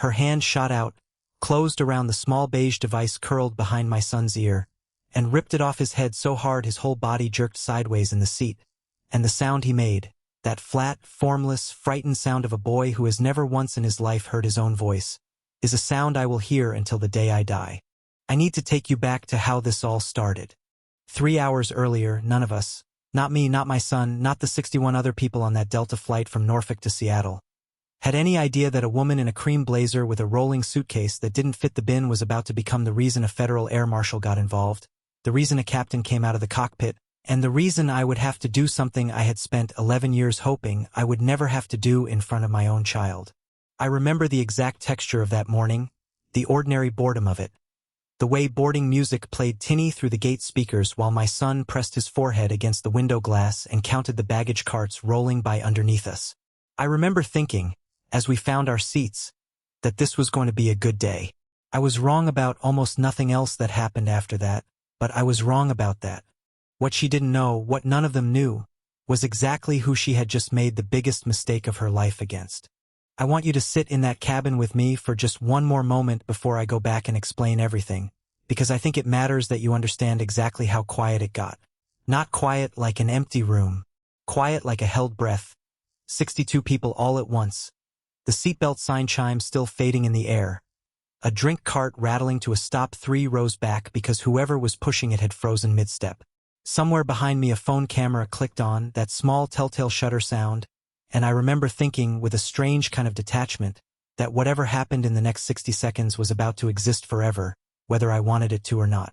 Her hand shot out, closed around the small beige device curled behind my son's ear, and ripped it off his head so hard his whole body jerked sideways in the seat. And the sound he made, that flat, formless, frightened sound of a boy who has never once in his life heard his own voice, is a sound I will hear until the day I die. I need to take you back to how this all started. 3 hours earlier, none of us, not me, not my son, not the 61 other people on that Delta flight from Norfolk to Seattle, had any idea that a woman in a cream blazer with a rolling suitcase that didn't fit the bin was about to become the reason a federal air marshal got involved, the reason a captain came out of the cockpit, and the reason I would have to do something I had spent 11 years hoping I would never have to do in front of my own child. I remember the exact texture of that morning, the ordinary boredom of it. The way boarding music played tinny through the gate speakers while my son pressed his forehead against the window glass and counted the baggage carts rolling by underneath us. I remember thinking, as we found our seats, that this was going to be a good day. I was wrong about almost nothing else that happened after that, but I was wrong about that. What she didn't know, what none of them knew, was exactly who she had just made the biggest mistake of her life against. I want you to sit in that cabin with me for just one more moment before I go back and explain everything, because I think it matters that you understand exactly how quiet it got. Not quiet like an empty room. Quiet like a held breath. 62 people all at once. The seatbelt sign chime still fading in the air. A drink cart rattling to a stop 3 rows back because whoever was pushing it had frozen mid-step. Somewhere behind me a phone camera clicked on, that small telltale shutter sound, and I remember thinking with a strange kind of detachment that whatever happened in the next 60 seconds was about to exist forever, whether I wanted it to or not.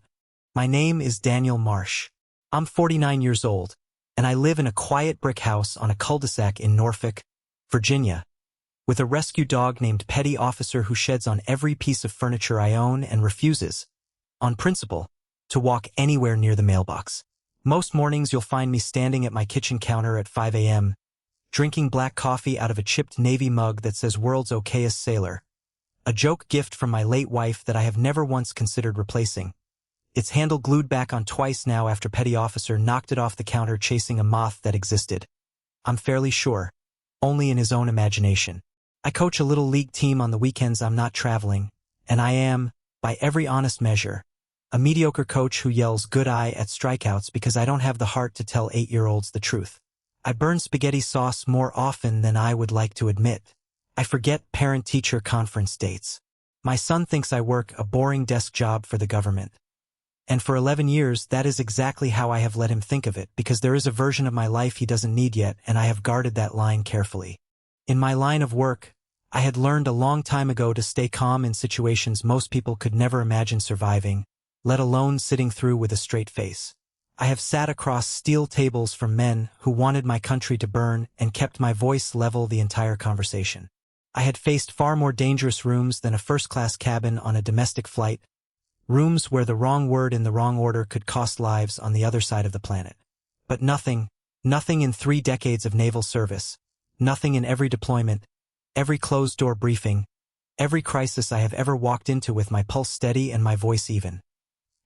My name is Daniel Marsh. I'm 49 years old, and I live in a quiet brick house on a cul-de-sac in Norfolk, Virginia, with a rescue dog named Petty Officer who sheds on every piece of furniture I own and refuses, on principle, to walk anywhere near the mailbox. Most mornings you'll find me standing at my kitchen counter at 5 a.m., drinking black coffee out of a chipped Navy mug that says World's Okayest Sailor, a joke gift from my late wife that I have never once considered replacing. Its handle glued back on twice now after Petty Officer knocked it off the counter chasing a moth that existed. I'm fairly sure, only in his own imagination. I coach a little league team on the weekends I'm not traveling, and I am, by every honest measure, a mediocre coach who yells good eye at strikeouts because I don't have the heart to tell 8-year-olds the truth. I burn spaghetti sauce more often than I would like to admit. I forget parent-teacher conference dates. My son thinks I work a boring desk job for the government. And for 11 years, that is exactly how I have let him think of it, because there is a version of my life he doesn't need yet, and I have guarded that line carefully. In my line of work, I had learned a long time ago to stay calm in situations most people could never imagine surviving, let alone sitting through with a straight face. I have sat across steel tables from men who wanted my country to burn and kept my voice level the entire conversation. I had faced far more dangerous rooms than a first-class cabin on a domestic flight, rooms where the wrong word in the wrong order could cost lives on the other side of the planet. But nothing in 3 decades of naval service, nothing in every deployment, every closed-door briefing, every crisis I have ever walked into with my pulse steady and my voice even,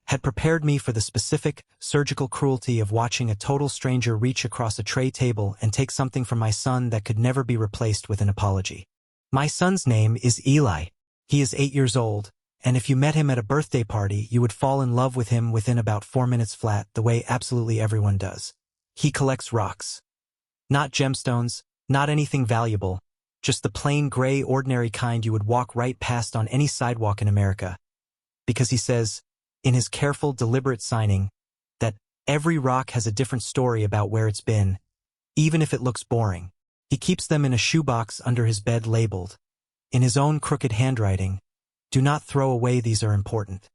had prepared me for the specific, surgical cruelty of watching a total stranger reach across a tray table and take something from my son that could never be replaced with an apology. My son's name is Eli. He is 8 years old, and if you met him at a birthday party, you would fall in love with him within about 4 minutes flat, the way absolutely everyone does. He collects rocks. Not gemstones, not anything valuable, just the plain gray ordinary kind you would walk right past on any sidewalk in America. Because he says, in his careful, deliberate signing, that every rock has a different story about where it's been, even if it looks boring. He keeps them in a shoebox under his bed labeled, in his own crooked handwriting, "Do not throw away, these are important."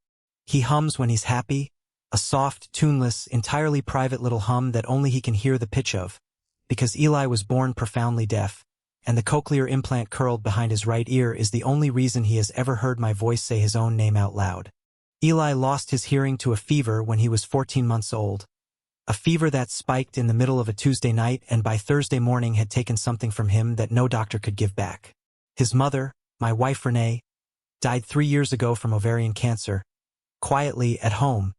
He hums when he's happy, a soft, tuneless, entirely private little hum that only he can hear the pitch of, because Eli was born profoundly deaf, and the cochlear implant curled behind his right ear is the only reason he has ever heard my voice say his own name out loud. Eli lost his hearing to a fever when he was 14 months old, a fever that spiked in the middle of a Tuesday night and by Thursday morning had taken something from him that no doctor could give back. His mother, my wife Renee, died 3 years ago from ovarian cancer, quietly at home,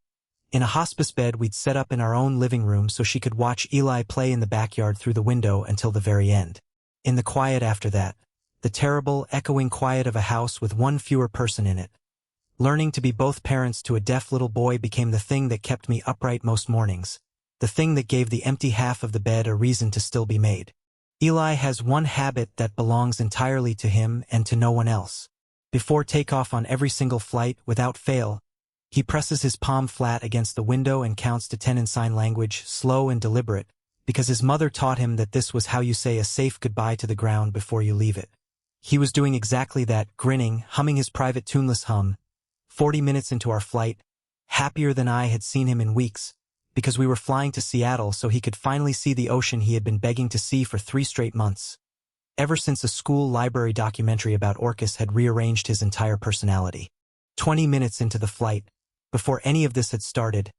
in a hospice bed we'd set up in our own living room so she could watch Eli play in the backyard through the window until the very end. In the quiet after that, the terrible, echoing quiet of a house with one fewer person in it. Learning to be both parents to a deaf little boy became the thing that kept me upright most mornings, the thing that gave the empty half of the bed a reason to still be made. Eli has one habit that belongs entirely to him and to no one else. Before takeoff on every single flight, without fail, he presses his palm flat against the window and counts to 10 in sign language, slow and deliberate, because his mother taught him that this was how you say a safe goodbye to the ground before you leave it. He was doing exactly that, grinning, humming his private tuneless hum, 40 minutes into our flight, happier than I had seen him in weeks, because we were flying to Seattle so he could finally see the ocean he had been begging to see for 3 straight months. Ever since a school library documentary about orcas had rearranged his entire personality. 20 minutes into the flight, before any of this had started,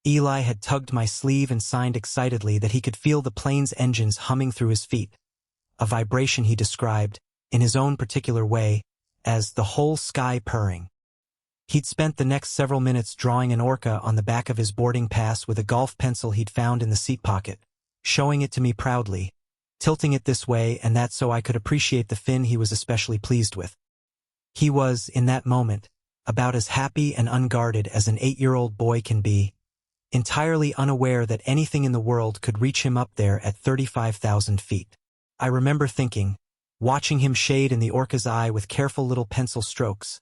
Eli had tugged my sleeve and signed excitedly that he could feel the plane's engines humming through his feet, a vibration he described, in his own particular way, as the whole sky purring. He'd spent the next several minutes drawing an orca on the back of his boarding pass with a golf pencil he'd found in the seat pocket, showing it to me proudly, tilting it this way and that so I could appreciate the fin he was especially pleased with. He was, in that moment, about as happy and unguarded as an 8-year-old boy can be, entirely unaware that anything in the world could reach him up there at 35,000 feet. I remember thinking, watching him shade in the orca's eye with careful little pencil strokes,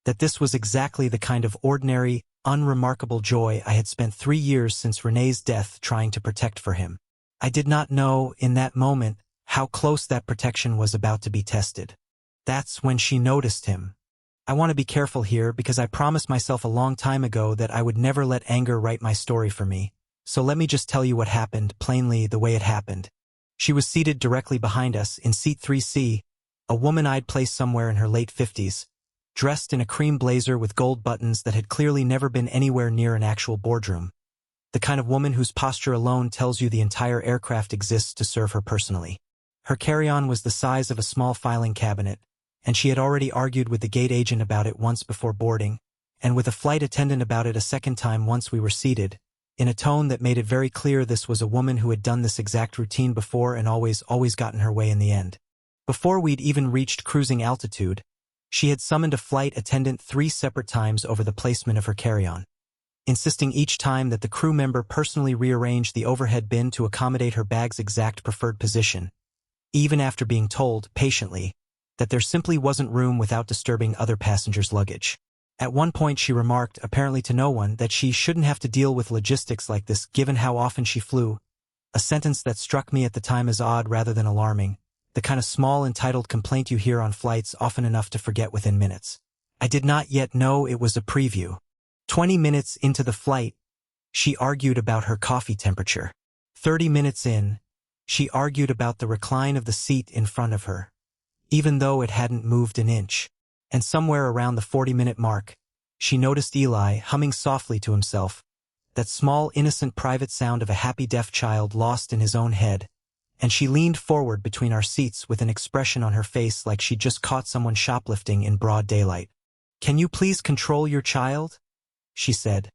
that this was exactly the kind of ordinary, unremarkable joy I had spent 3 years since Renee's death trying to protect for him. I did not know, in that moment, how close that protection was about to be tested. That's when she noticed him. I want to be careful here because I promised myself a long time ago that I would never let anger write my story for me, so let me just tell you what happened, plainly the way it happened. She was seated directly behind us, in seat 3C, a woman I'd placed somewhere in her late 50s, dressed in a cream blazer with gold buttons that had clearly never been anywhere near an actual boardroom. The kind of woman whose posture alone tells you the entire aircraft exists to serve her personally. Her carry-on was the size of a small filing cabinet, and she had already argued with the gate agent about it once before boarding, and with a flight attendant about it a second time once we were seated, in a tone that made it very clear this was a woman who had done this exact routine before and always gotten her way in the end. Before we'd even reached cruising altitude, she had summoned a flight attendant 3 separate times over the placement of her carry-on, insisting each time that the crew member personally rearrange the overhead bin to accommodate her bag's exact preferred position, even after being told, patiently, that there simply wasn't room without disturbing other passengers' luggage. At one point she remarked, apparently to no one, that she shouldn't have to deal with logistics like this given how often she flew, a sentence that struck me at the time as odd rather than alarming, the kind of small entitled complaint you hear on flights often enough to forget within minutes. I did not yet know it was a preview. 20 minutes into the flight, she argued about her coffee temperature. 30 minutes in, she argued about the recline of the seat in front of her, even though it hadn't moved an inch. And somewhere around the 40-minute mark, she noticed Eli humming softly to himself, that small innocent private sound of a happy deaf child lost in his own head, and she leaned forward between our seats with an expression on her face like she'd just caught someone shoplifting in broad daylight. "Can you please control your child?" she said,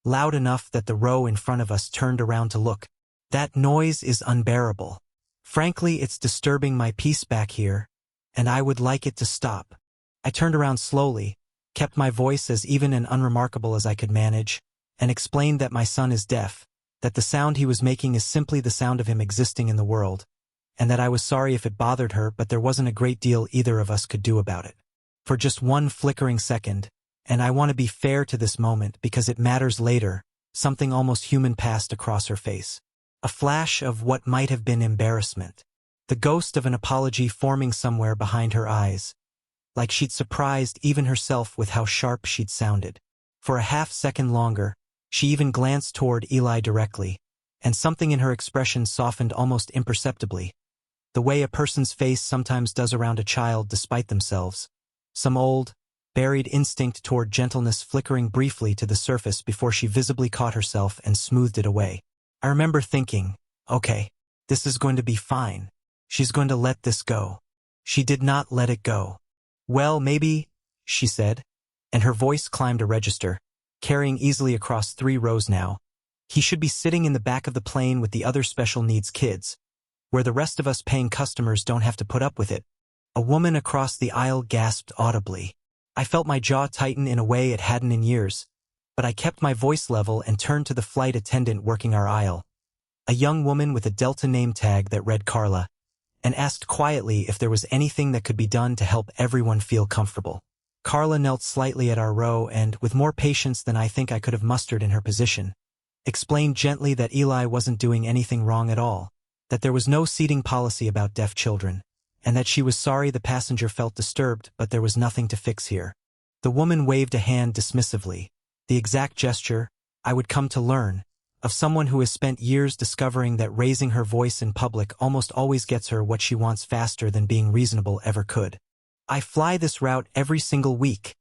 loud enough that the row in front of us turned around to look. "That noise is unbearable. Frankly, it's disturbing my peace back here, and I would like it to stop." I turned around slowly, kept my voice as even and unremarkable as I could manage, and explained that my son is deaf, that the sound he was making is simply the sound of him existing in the world, and that I was sorry if it bothered her but there wasn't a great deal either of us could do about it. For just one flickering second, and I want to be fair to this moment because it matters later, something almost human passed across her face. A flash of what might have been embarrassment. The ghost of an apology forming somewhere behind her eyes, like she'd surprised even herself with how sharp she'd sounded. For a half-second longer, she even glanced toward Eli directly, and something in her expression softened almost imperceptibly, the way a person's face sometimes does around a child despite themselves, some old, buried instinct toward gentleness flickering briefly to the surface before she visibly caught herself and smoothed it away. I remember thinking, okay, this is going to be fine. She's going to let this go. She did not let it go. "Well, maybe," she said, and her voice climbed a register, carrying easily across 3 rows now. "He should be sitting in the back of the plane with the other special needs kids, where the rest of us paying customers don't have to put up with it. A woman across the aisle gasped audibly. I felt my jaw tighten in a way it hadn't in years, but I kept my voice level and turned to the flight attendant working our aisle, a young woman with a Delta name tag that read Carla, and asked quietly if there was anything that could be done to help everyone feel comfortable. Carla knelt slightly at our row and, with more patience than I think I could have mustered in her position, explained gently that Eli wasn't doing anything wrong at all, that there was no seating policy about deaf children, and that she was sorry the passenger felt disturbed, but there was nothing to fix here. The woman waved a hand dismissively, the exact gesture, I would come to learn, of someone who has spent years discovering that raising her voice in public almost always gets her what she wants faster than being reasonable ever could. I fly this route every single week,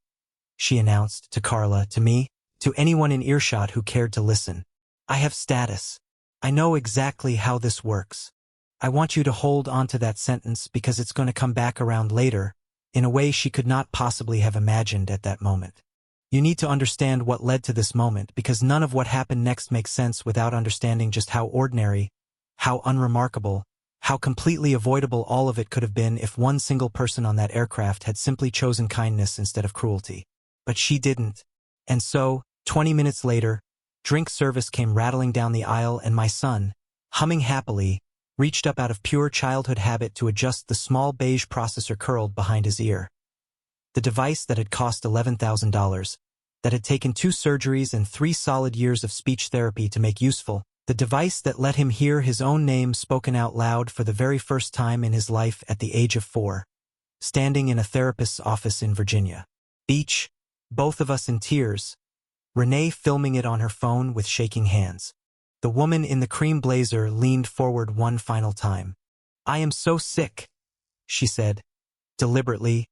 she announced, to Carla, to me, to anyone in earshot who cared to listen. I have status. I know exactly how this works. I want you to hold on to that sentence because it's going to come back around later, in a way she could not possibly have imagined at that moment. You need to understand what led to this moment because none of what happened next makes sense without understanding just how ordinary, how unremarkable, how completely avoidable all of it could have been if one single person on that aircraft had simply chosen kindness instead of cruelty. But she didn't. And so, 20 minutes later, drink service came rattling down the aisle and my son, humming happily, reached up out of pure childhood habit to adjust the small beige processor curled behind his ear. The device that had cost $11,000, that had taken 2 surgeries and 3 solid years of speech therapy to make useful, the device that let him hear his own name spoken out loud for the very first time in his life at the age of 4, standing in a therapist's office in Virginia Beach, both of us in tears, Renee filming it on her phone with shaking hands. The woman in the cream blazer leaned forward one final time. I am so sick, she said, deliberately,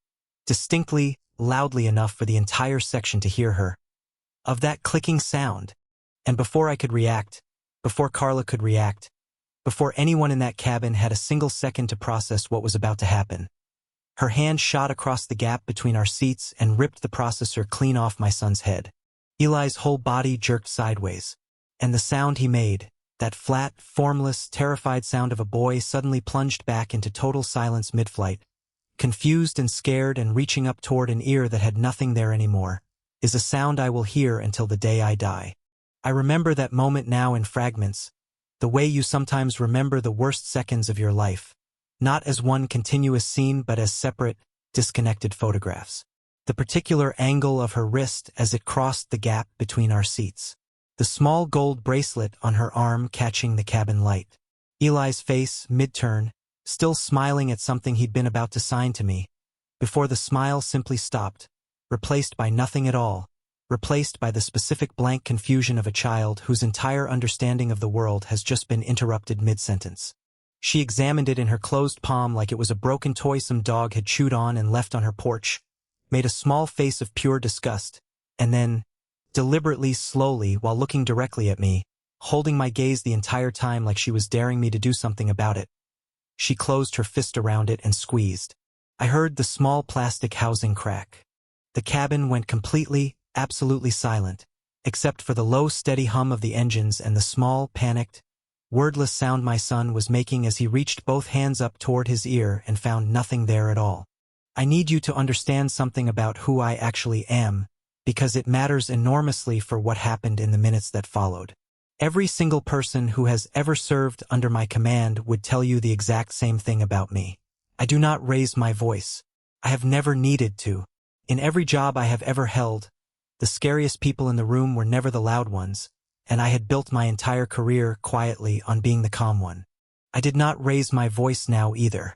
distinctly, loudly enough for the entire section to hear her, of that clicking sound. And before I could react, before Carla could react, before anyone in that cabin had a single second to process what was about to happen, her hand shot across the gap between our seats and ripped the processor clean off my son's head. Eli's whole body jerked sideways, and the sound he made, that flat, formless, terrified sound of a boy suddenly plunged back into total silence mid-flight, confused and scared and reaching up toward an ear that had nothing there anymore, is a sound I will hear until the day I die. I remember that moment now in fragments, the way you sometimes remember the worst seconds of your life, not as one continuous scene but as separate, disconnected photographs. The particular angle of her wrist as it crossed the gap between our seats. The small gold bracelet on her arm catching the cabin light. Eli's face, mid-turn, still smiling at something he'd been about to sign to me, before the smile simply stopped, replaced by nothing at all, replaced by the specific blank confusion of a child whose entire understanding of the world has just been interrupted mid-sentence. She examined it in her closed palm like it was a broken toy some dog had chewed on and left on her porch, made a small face of pure disgust, and then, deliberately, slowly, while looking directly at me, holding my gaze the entire time like she was daring me to do something about it, she closed her fist around it and squeezed. I heard the small plastic housing crack. The cabin went completely, absolutely silent, except for the low, steady hum of the engines and the small, panicked, wordless sound my son was making as he reached both hands up toward his ear and found nothing there at all. I need you to understand something about who I actually am, because it matters enormously for what happened in the minutes that followed. Every single person who has ever served under my command would tell you the exact same thing about me. I do not raise my voice. I have never needed to. In every job I have ever held, the scariest people in the room were never the loud ones, and I had built my entire career quietly on being the calm one. I did not raise my voice now either.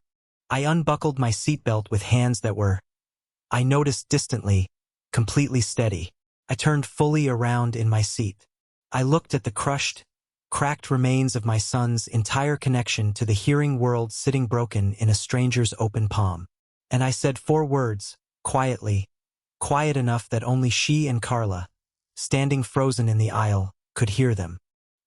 I unbuckled my seatbelt with hands that were, I noticed distantly, completely steady. I turned fully around in my seat. I looked at the crushed, cracked remains of my son's entire connection to the hearing world sitting broken in a stranger's open palm. And I said 4 words, quietly, quiet enough that only she and Carla, standing frozen in the aisle, could hear them.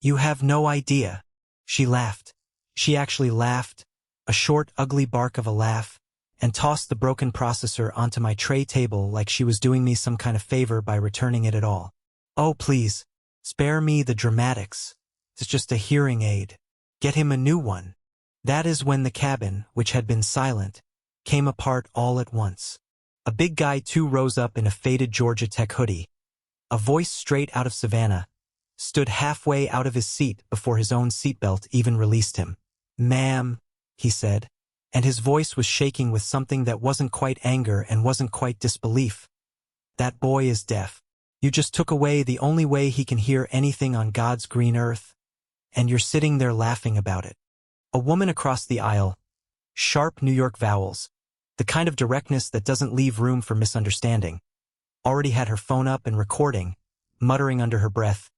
You have no idea. She laughed. She actually laughed, a short, ugly bark of a laugh, and tossed the broken processor onto my tray table like she was doing me some kind of favor by returning it at all. Oh, please, spare me the dramatics. It's just a hearing aid. Get him a new one. That is when the cabin, which had been silent, came apart all at once. A big guy too rose up in a faded Georgia Tech hoodie. A voice straight out of Savannah, stood halfway out of his seat before his own seatbelt even released him. "Ma'am," he said, and his voice was shaking with something that wasn't quite anger and wasn't quite disbelief. "That boy is deaf. You just took away the only way he can hear anything on God's green earth, and you're sitting there laughing about it." A woman across the aisle, sharp New York vowels, the kind of directness that doesn't leave room for misunderstanding, already had her phone up and recording, muttering under her breath,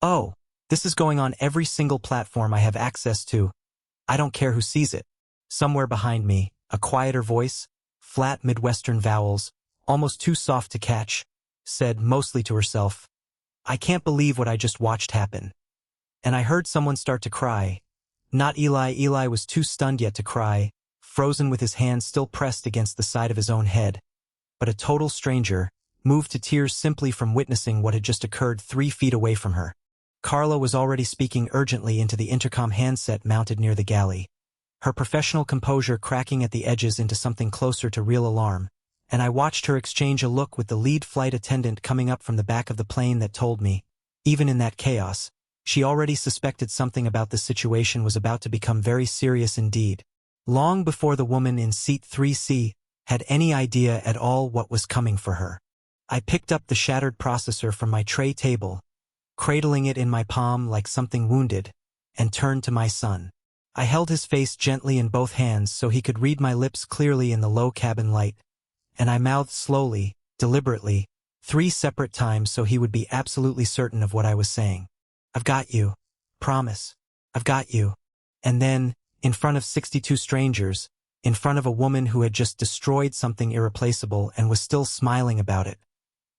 "Oh, this is going on every single platform I have access to. I don't care who sees it." Somewhere behind me, a quieter voice, flat Midwestern vowels, almost too soft to catch, said, mostly to herself, "I can't believe what I just watched happen." And I heard someone start to cry. Not Eli. Eli was too stunned yet to cry, frozen with his hand still pressed against the side of his own head. But a total stranger, moved to tears simply from witnessing what had just occurred 3 feet away from her. Carla was already speaking urgently into the intercom handset mounted near the galley, her professional composure cracking at the edges into something closer to real alarm, and I watched her exchange a look with the lead flight attendant coming up from the back of the plane that told me, even in that chaos, she already suspected something about the situation was about to become very serious indeed, long before the woman in seat 3C had any idea at all what was coming for her. I picked up the shattered processor from my tray table, cradling it in my palm like something wounded, and turned to my son. I held his face gently in both hands so he could read my lips clearly in the low cabin light, and I mouthed slowly, deliberately, 3 separate times so he would be absolutely certain of what I was saying. "I've got you. Promise. I've got you." And then, in front of 62 strangers, in front of a woman who had just destroyed something irreplaceable and was still smiling about it,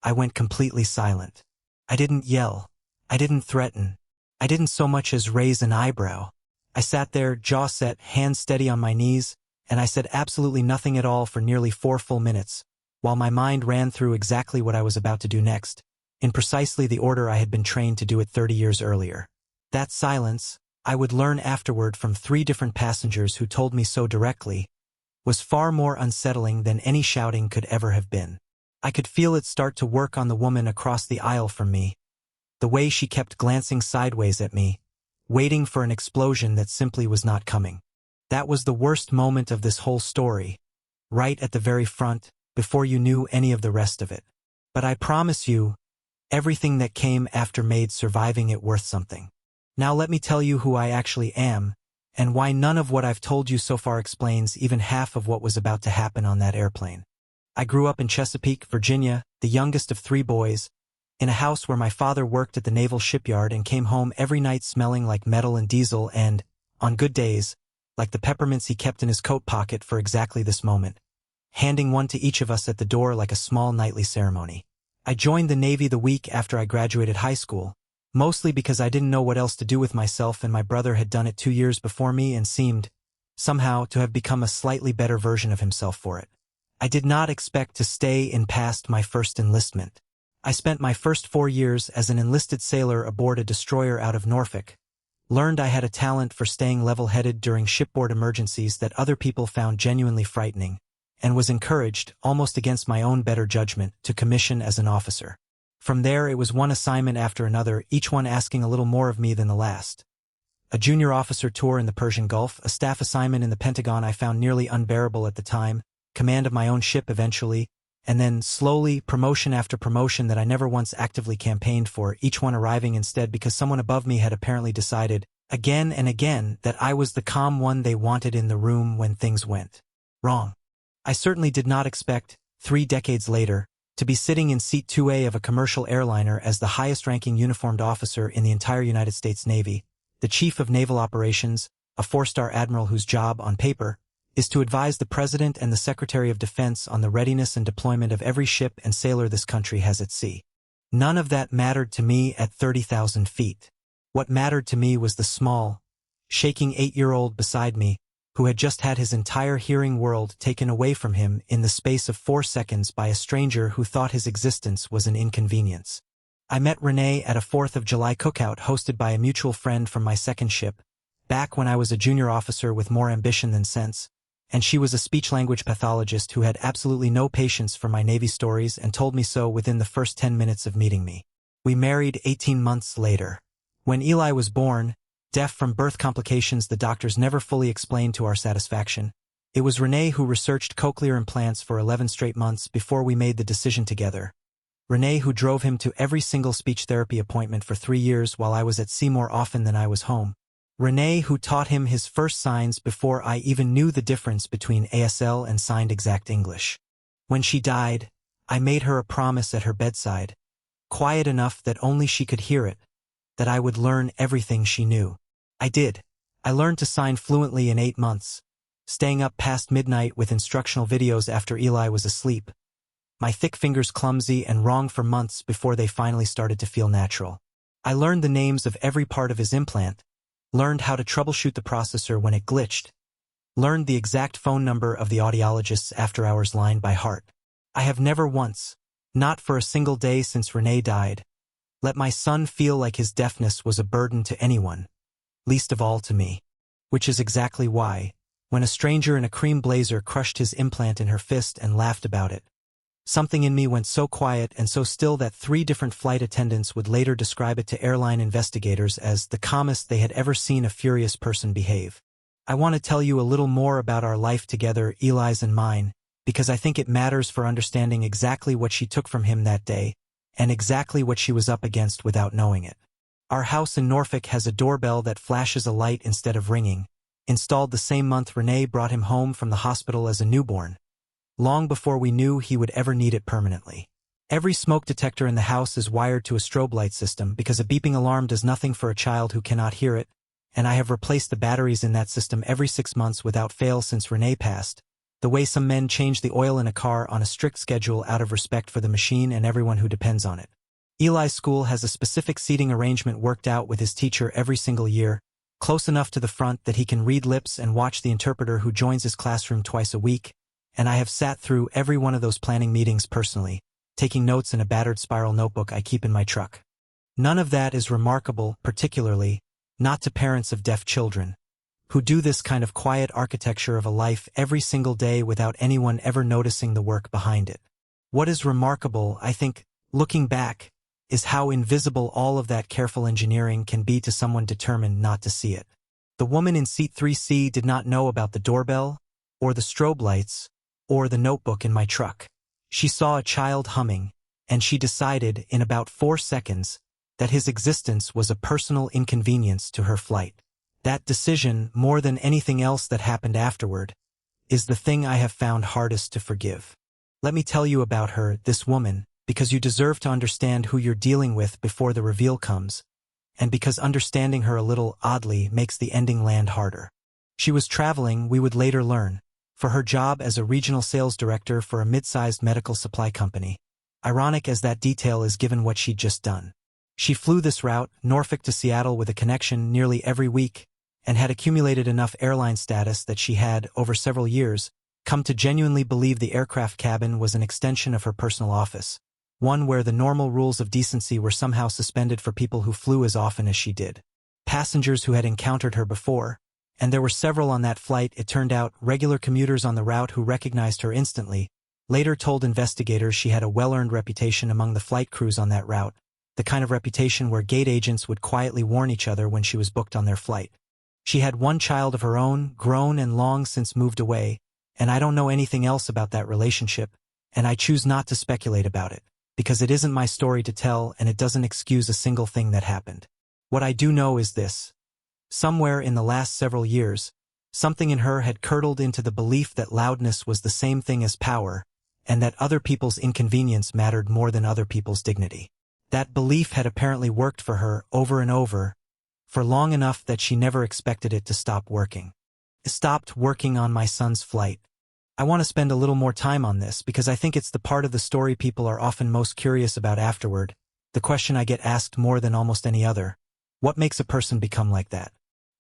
I went completely silent. I didn't yell. I didn't threaten. I didn't so much as raise an eyebrow. I sat there, jaw set, hands steady on my knees, and I said absolutely nothing at all for nearly 4 full minutes, while my mind ran through exactly what I was about to do next, in precisely the order I had been trained to do it 30 years earlier. That silence, I would learn afterward from 3 different passengers who told me so directly, was far more unsettling than any shouting could ever have been. I could feel it start to work on the woman across the aisle from me, the way she kept glancing sideways at me, waiting for an explosion that simply was not coming. That was the worst moment of this whole story, right at the very front, before you knew any of the rest of it. But I promise you, everything that came after made surviving it worth something. Now let me tell you who I actually am, and why none of what I've told you so far explains even half of what was about to happen on that airplane. I grew up in Chesapeake, Virginia, the youngest of 3 boys, in a house where my father worked at the Naval shipyard and came home every night smelling like metal and diesel and, on good days, like the peppermints he kept in his coat pocket for exactly this moment, handing one to each of us at the door like a small nightly ceremony. I joined the Navy the week after I graduated high school, mostly because I didn't know what else to do with myself, and my brother had done it 2 years before me and seemed, somehow, to have become a slightly better version of himself for it. I did not expect to stay in past my first enlistment. I spent my first 4 years as an enlisted sailor aboard a destroyer out of Norfolk, learned I had a talent for staying level-headed during shipboard emergencies that other people found genuinely frightening, and was encouraged, almost against my own better judgment, to commission as an officer. From there it was one assignment after another, each one asking a little more of me than the last. A junior officer tour in the Persian Gulf, a staff assignment in the Pentagon I found nearly unbearable at the time, command of my own ship eventually, and then, slowly, promotion after promotion that I never once actively campaigned for, each one arriving instead because someone above me had apparently decided, again and again, that I was the calm one they wanted in the room when things went wrong. I certainly did not expect, 3 decades later, to be sitting in seat 2A of a commercial airliner as the highest-ranking uniformed officer in the entire United States Navy, the chief of naval operations, a 4-star admiral whose job, on paper, is to advise the President and the Secretary of Defense on the readiness and deployment of every ship and sailor this country has at sea. None of that mattered to me at 30,000 feet. What mattered to me was the small, shaking 8-year-old beside me, who had just had his entire hearing world taken away from him in the space of 4 seconds by a stranger who thought his existence was an inconvenience. I met Renee at a 4th of July cookout hosted by a mutual friend from my second ship, back when I was a junior officer with more ambition than sense, and she was a speech-language pathologist who had absolutely no patience for my Navy stories and told me so within the first 10 minutes of meeting me. We married 18 months later. When Eli was born, deaf from birth complications the doctors never fully explained to our satisfaction, it was Renee who researched cochlear implants for 11 straight months before we made the decision together. Renee who drove him to every single speech therapy appointment for 3 years while I was at sea more often than I was home. Renee who taught him his first signs before I even knew the difference between ASL and signed exact English. When she died, I made her a promise at her bedside, quiet enough that only she could hear it, that I would learn everything she knew. I did. I learned to sign fluently in 8 months, staying up past midnight with instructional videos after Eli was asleep, my thick fingers clumsy and wrong for months before they finally started to feel natural. I learned the names of every part of his implant, learned how to troubleshoot the processor when it glitched, learned the exact phone number of the audiologist's after-hours line by heart. I have never once, not for a single day since Renee died, let my son feel like his deafness was a burden to anyone, least of all to me. Which is exactly why, when a stranger in a cream blazer crushed his implant in her fist and laughed about it, something in me went so quiet and so still that 3 different flight attendants would later describe it to airline investigators as the calmest they had ever seen a furious person behave. I want to tell you a little more about our life together, Eli's and mine, because I think it matters for understanding exactly what she took from him that day, and exactly what she was up against without knowing it. Our house in Norfolk has a doorbell that flashes a light instead of ringing, installed the same month Renee brought him home from the hospital as a newborn, long before we knew he would ever need it permanently. Every smoke detector in the house is wired to a strobe light system because a beeping alarm does nothing for a child who cannot hear it, and I have replaced the batteries in that system every 6 months without fail since Renee passed, the way some men change the oil in a car on a strict schedule out of respect for the machine and everyone who depends on it. Eli's school has a specific seating arrangement worked out with his teacher every single year, close enough to the front that he can read lips and watch the interpreter who joins his classroom twice a week, and I have sat through every one of those planning meetings personally, taking notes in a battered spiral notebook I keep in my truck. None of that is remarkable, particularly, not to parents of deaf children, who do this kind of quiet architecture of a life every single day without anyone ever noticing the work behind it. What is remarkable, I think, looking back, is how invisible all of that careful engineering can be to someone determined not to see it. The woman in seat 3C did not know about the doorbell, or the strobe lights, or the notebook in my truck. She saw a child humming, and she decided in about 4 seconds that his existence was a personal inconvenience to her flight. That decision, more than anything else that happened afterward, is the thing I have found hardest to forgive. Let me tell you about her, this woman, because you deserve to understand who you're dealing with before the reveal comes, and because understanding her a little oddly makes the ending land harder. She was traveling, we would later learn, for her job as a regional sales director for a mid-sized medical supply company. Ironic as that detail is given what she'd just done. She flew this route, Norfolk to Seattle with a connection nearly every week, and had accumulated enough airline status that she had, over several years, come to genuinely believe the aircraft cabin was an extension of her personal office, one where the normal rules of decency were somehow suspended for people who flew as often as she did. Passengers who had encountered her before, and there were several on that flight, it turned out, regular commuters on the route who recognized her instantly, later told investigators she had a well-earned reputation among the flight crews on that route, the kind of reputation where gate agents would quietly warn each other when she was booked on their flight. She had 1 child of her own, grown and long since moved away, and I don't know anything else about that relationship, and I choose not to speculate about it, because it isn't my story to tell and it doesn't excuse a single thing that happened. What I do know is this. Somewhere in the last several years, something in her had curdled into the belief that loudness was the same thing as power, and that other people's inconvenience mattered more than other people's dignity. That belief had apparently worked for her over and over, for long enough that she never expected it to stop working. It stopped working on my son's flight. I want to spend a little more time on this because I think it's the part of the story people are often most curious about afterward, the question I get asked more than almost any other. What makes a person become like that?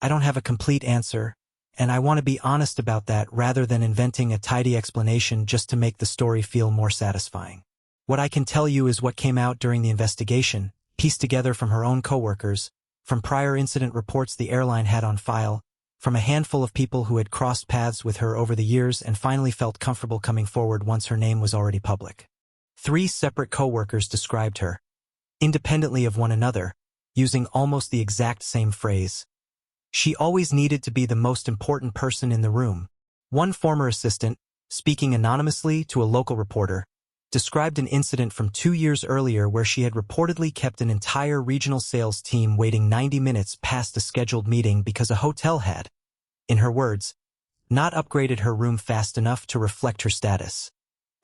I don't have a complete answer, and I want to be honest about that rather than inventing a tidy explanation just to make the story feel more satisfying. What I can tell you is what came out during the investigation, pieced together from her own coworkers, from prior incident reports the airline had on file, from a handful of people who had crossed paths with her over the years and finally felt comfortable coming forward once her name was already public. 3 separate co-workers described her, independently of one another, using almost the exact same phrase. She always needed to be the most important person in the room. One former assistant, speaking anonymously to a local reporter, described an incident from 2 years earlier where she had reportedly kept an entire regional sales team waiting 90 minutes past a scheduled meeting because a hotel had, in her words, not upgraded her room fast enough to reflect her status,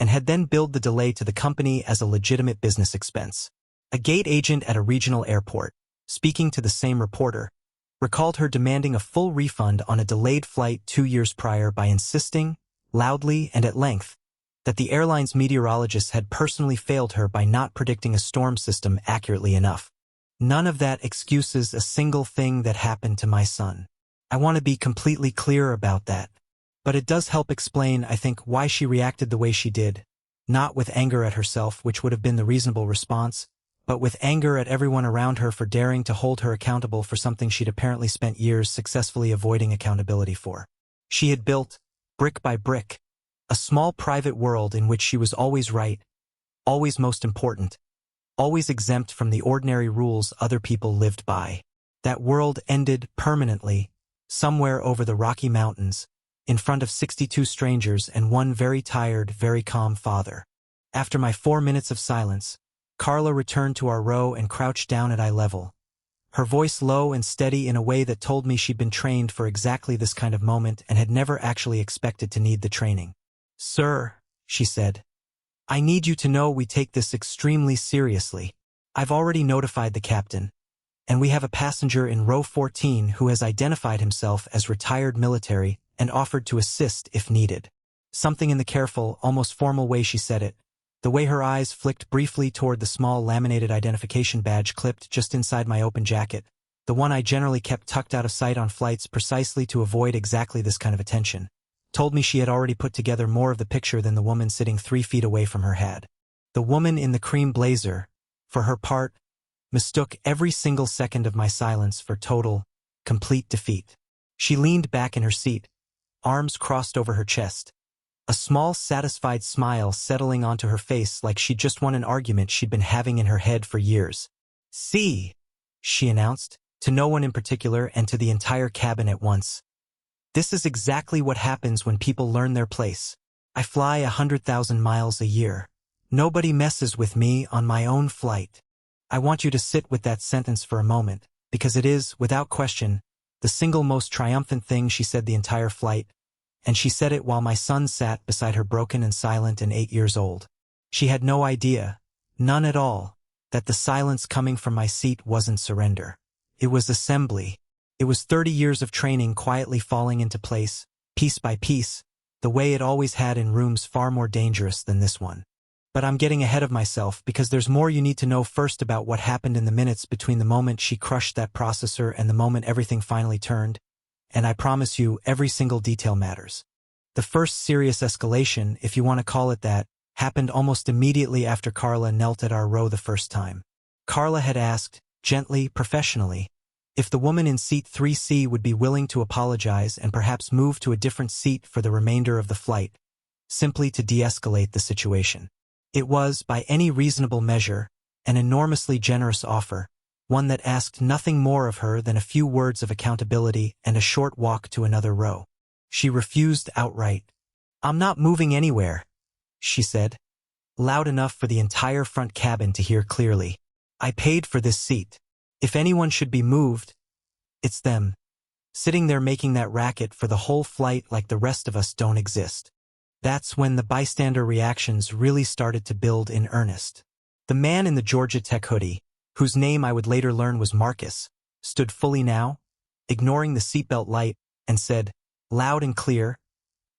and had then billed the delay to the company as a legitimate business expense. A gate agent at a regional airport, speaking to the same reporter, recalled her demanding a full refund on a delayed flight 2 years prior by insisting, loudly and at length, that the airline's meteorologists had personally failed her by not predicting a storm system accurately enough. None of that excuses a single thing that happened to my son. I want to be completely clear about that. But it does help explain, I think, why she reacted the way she did. Not with anger at herself, which would have been the reasonable response, but with anger at everyone around her for daring to hold her accountable for something she'd apparently spent years successfully avoiding accountability for. She had built, brick by brick, a small private world in which she was always right, always most important, always exempt from the ordinary rules other people lived by. That world ended permanently, somewhere over the Rocky Mountains, in front of 62 strangers and one very tired, very calm father. After my 4 minutes of silence, Carla returned to our row and crouched down at eye level, her voice low and steady in a way that told me she'd been trained for exactly this kind of moment and had never actually expected to need the training. "Sir," she said, "I need you to know we take this extremely seriously. I've already notified the captain, and we have a passenger in row 14 who has identified himself as retired military and offered to assist if needed." Something in the careful, almost formal way she said it, the way her eyes flicked briefly toward the small laminated identification badge clipped just inside my open jacket, the one I generally kept tucked out of sight on flights precisely to avoid exactly this kind of attention, told me she had already put together more of the picture than the woman sitting 3 feet away from her had. The woman in the cream blazer, for her part, mistook every single second of my silence for total, complete defeat. She leaned back in her seat, arms crossed over her chest, a small satisfied smile settling onto her face like she'd just won an argument she'd been having in her head for years. "See," she announced, to no one in particular and to the entire cabin at once. "This is exactly what happens when people learn their place. I fly 100,000 miles a year. Nobody messes with me on my own flight." I want you to sit with that sentence for a moment, because it is, without question, the single most triumphant thing she said the entire flight, and she said it while my son sat beside her broken and silent and 8 years old. She had no idea, none at all, that the silence coming from my seat wasn't surrender. It was assembly. It was 30 years of training quietly falling into place, piece by piece, the way it always had in rooms far more dangerous than this one. But I'm getting ahead of myself because there's more you need to know first about what happened in the minutes between the moment she crushed that processor and the moment everything finally turned, and I promise you every single detail matters. The first serious escalation, if you want to call it that, happened almost immediately after Carla knelt at our row the first time. Carla had asked, gently, professionally, if the woman in seat 3C would be willing to apologize and perhaps move to a different seat for the remainder of the flight, simply to de-escalate the situation. It was, by any reasonable measure, an enormously generous offer, one that asked nothing more of her than a few words of accountability and a short walk to another row. She refused outright. "I'm not moving anywhere," she said, loud enough for the entire front cabin to hear clearly. "I paid for this seat. If anyone should be moved, it's them. Sitting there making that racket for the whole flight like the rest of us don't exist." That's when the bystander reactions really started to build in earnest. The man in the Georgia Tech hoodie, whose name I would later learn was Marcus, stood fully now, ignoring the seatbelt light, and said, loud and clear,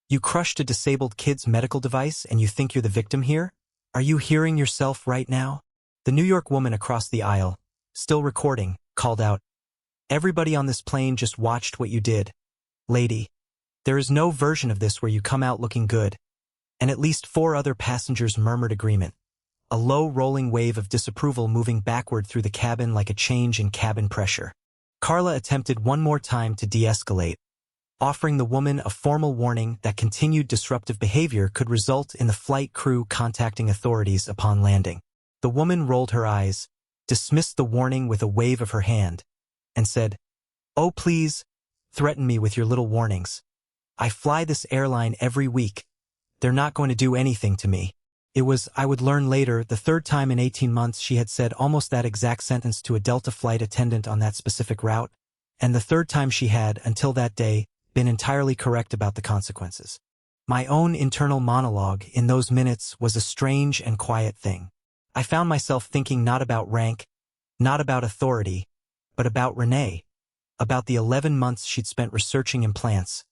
"You crushed a disabled kid's medical device and you think you're the victim here? Are you hearing yourself right now?" The New York woman across the aisle, still recording, called out, "Everybody on this plane just watched what you did. Lady. There is no version of this where you come out looking good." And at least 4 other passengers murmured agreement, a low rolling wave of disapproval moving backward through the cabin like a change in cabin pressure. Carla attempted one more time to de-escalate, offering the woman a formal warning that continued disruptive behavior could result in the flight crew contacting authorities upon landing. The woman rolled her eyes, dismissed the warning with a wave of her hand, and said, "Oh, please, threaten me with your little warnings. I fly this airline every week. They're not going to do anything to me." It was, I would learn later, the third time in 18 months she had said almost that exact sentence to a Delta flight attendant on that specific route, and the third time she had, until that day, been entirely correct about the consequences. My own internal monologue in those minutes was a strange and quiet thing. I found myself thinking not about rank, not about authority, but about Renee, about the 11 months she'd spent researching implants,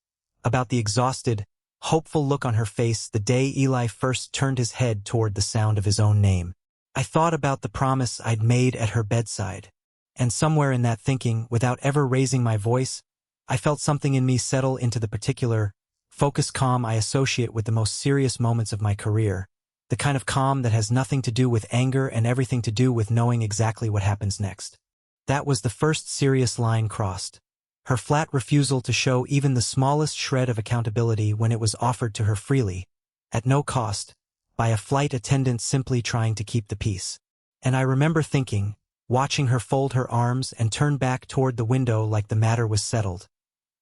about the exhausted, hopeful look on her face the day Eli first turned his head toward the sound of his own name. I thought about the promise I'd made at her bedside, and somewhere in that thinking, without ever raising my voice, I felt something in me settle into the particular, focused calm I associate with the most serious moments of my career, the kind of calm that has nothing to do with anger and everything to do with knowing exactly what happens next. That was the first serious line crossed. Her flat refusal to show even the smallest shred of accountability when it was offered to her freely, at no cost, by a flight attendant simply trying to keep the peace. And I remember thinking, watching her fold her arms and turn back toward the window like the matter was settled,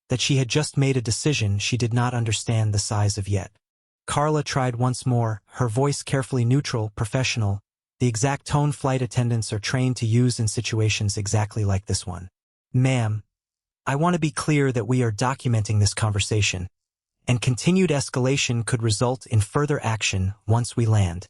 that she had just made a decision she did not understand the size of yet. Carla tried once more, her voice carefully neutral, professional, the exact tone flight attendants are trained to use in situations exactly like this one. "Ma'am, I want to be clear that we are documenting this conversation, and continued escalation could result in further action once we land."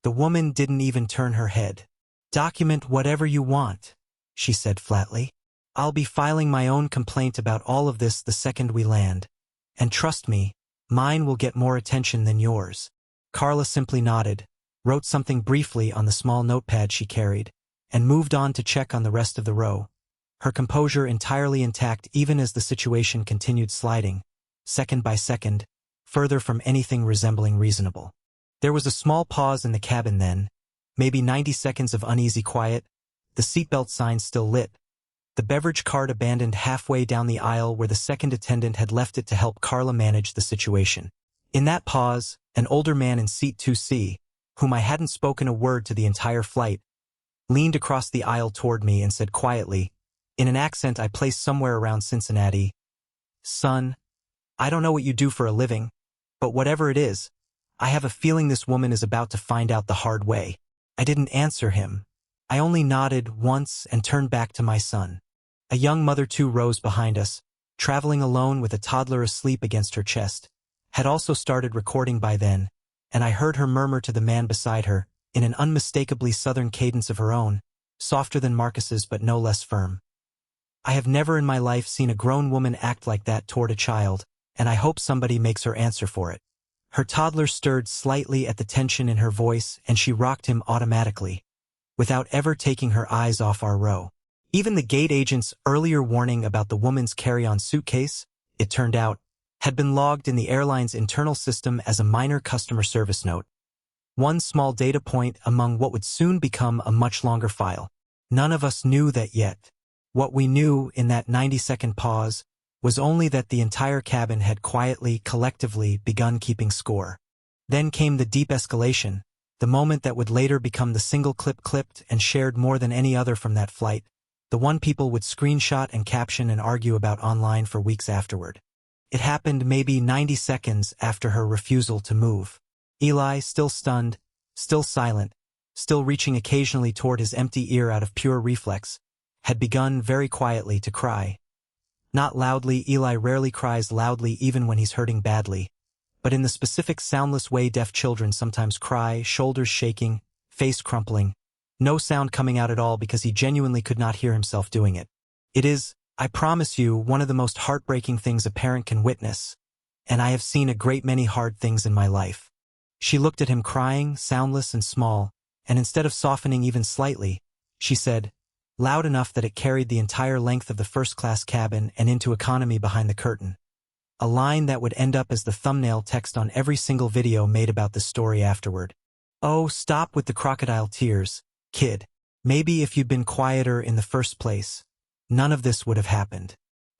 The woman didn't even turn her head. "Document whatever you want," she said flatly. "I'll be filing my own complaint about all of this the second we land. And trust me, mine will get more attention than yours." Carla simply nodded, wrote something briefly on the small notepad she carried, and moved on to check on the rest of the row, her composure entirely intact even as the situation continued sliding, second by second, further from anything resembling reasonable. There was a small pause in the cabin then, maybe 90 seconds of uneasy quiet, the seatbelt sign still lit, the beverage cart abandoned halfway down the aisle where the second attendant had left it to help Carla manage the situation. In that pause, an older man in seat 2C, whom I hadn't spoken a word to the entire flight, leaned across the aisle toward me and said quietly, in an accent I placed somewhere around Cincinnati, "Son, I don't know what you do for a living, but whatever it is, I have a feeling this woman is about to find out the hard way." I didn't answer him. I only nodded once and turned back to my son. A young mother 2 rows behind us, traveling alone with a toddler asleep against her chest, had also started recording by then, and I heard her murmur to the man beside her, in an unmistakably southern cadence of her own, softer than Marcus's but no less firm. "I have never in my life seen a grown woman act like that toward a child, and I hope somebody makes her answer for it." Her toddler stirred slightly at the tension in her voice, and she rocked him automatically, without ever taking her eyes off our row. Even the gate agent's earlier warning about the woman's carry-on suitcase, it turned out, had been logged in the airline's internal system as a minor customer service note. One small data point among what would soon become a much longer file. None of us knew that yet. What we knew in that 90-second pause was only that the entire cabin had quietly, collectively begun keeping score. Then came the deep escalation, the moment that would later become the single clip clipped and shared more than any other from that flight, the one people would screenshot and caption and argue about online for weeks afterward. It happened maybe 90 seconds after her refusal to move. Eli, still stunned, still silent, still reaching occasionally toward his empty ear out of pure reflex, had begun very quietly to cry. Not loudly, Eli rarely cries loudly even when he's hurting badly, but in the specific soundless way deaf children sometimes cry, shoulders shaking, face crumpling, no sound coming out at all because he genuinely could not hear himself doing it. It is, I promise you, one of the most heartbreaking things a parent can witness, and I have seen a great many hard things in my life. She looked at him crying, soundless and small, and instead of softening even slightly, she said, loud enough that it carried the entire length of the first-class cabin and into economy behind the curtain, a line that would end up as the thumbnail text on every single video made about this story afterward. "Oh, stop with the crocodile tears, kid. Maybe if you'd been quieter in the first place, none of this would have happened."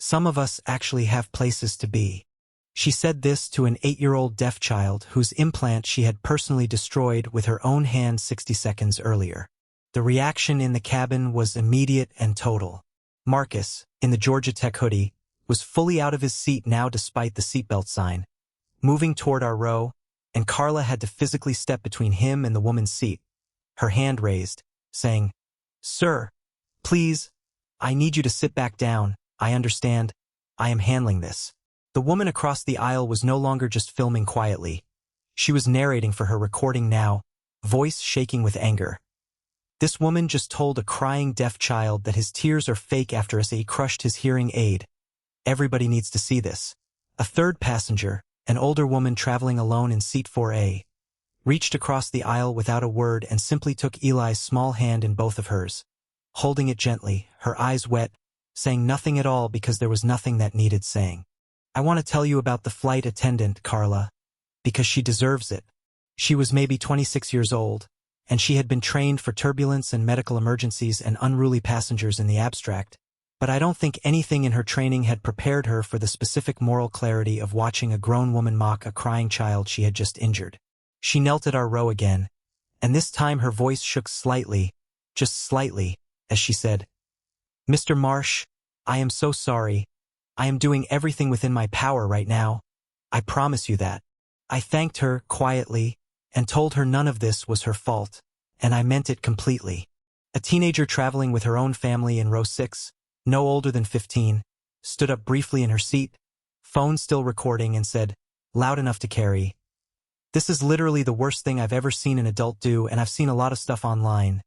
Some of us actually have places to be. She said this to an 8-year-old deaf child whose implant she had personally destroyed with her own hand 60 seconds earlier. The reaction in the cabin was immediate and total. Marcus, in the Georgia Tech hoodie, was fully out of his seat now despite the seatbelt sign, moving toward our row, and Carla had to physically step between him and the woman's seat, her hand raised, saying, "Sir, please, I need you to sit back down. I understand. I am handling this." The woman across the aisle was no longer just filming quietly. She was narrating for her recording now, voice shaking with anger. This woman just told a crying deaf child that his tears are fake after he crushed his hearing aid. Everybody needs to see this. A third passenger, an older woman traveling alone in seat 4A, reached across the aisle without a word and simply took Eli's small hand in both of hers, holding it gently, her eyes wet, saying nothing at all because there was nothing that needed saying. "I want to tell you about the flight attendant, Carla, because she deserves it." She was maybe 26 years old, and she had been trained for turbulence and medical emergencies and unruly passengers in the abstract, but I don't think anything in her training had prepared her for the specific moral clarity of watching a grown woman mock a crying child she had just injured. She knelt at our row again, and this time her voice shook slightly, just slightly, as she said, "Mr. Marsh, I am so sorry. I am doing everything within my power right now. I promise you that." I thanked her quietly and told her none of this was her fault, and I meant it completely. A teenager traveling with her own family in row 6, no older than 15, stood up briefly in her seat, phone still recording, and said, loud enough to carry, "This is literally the worst thing I've ever seen an adult do, and I've seen a lot of stuff online,"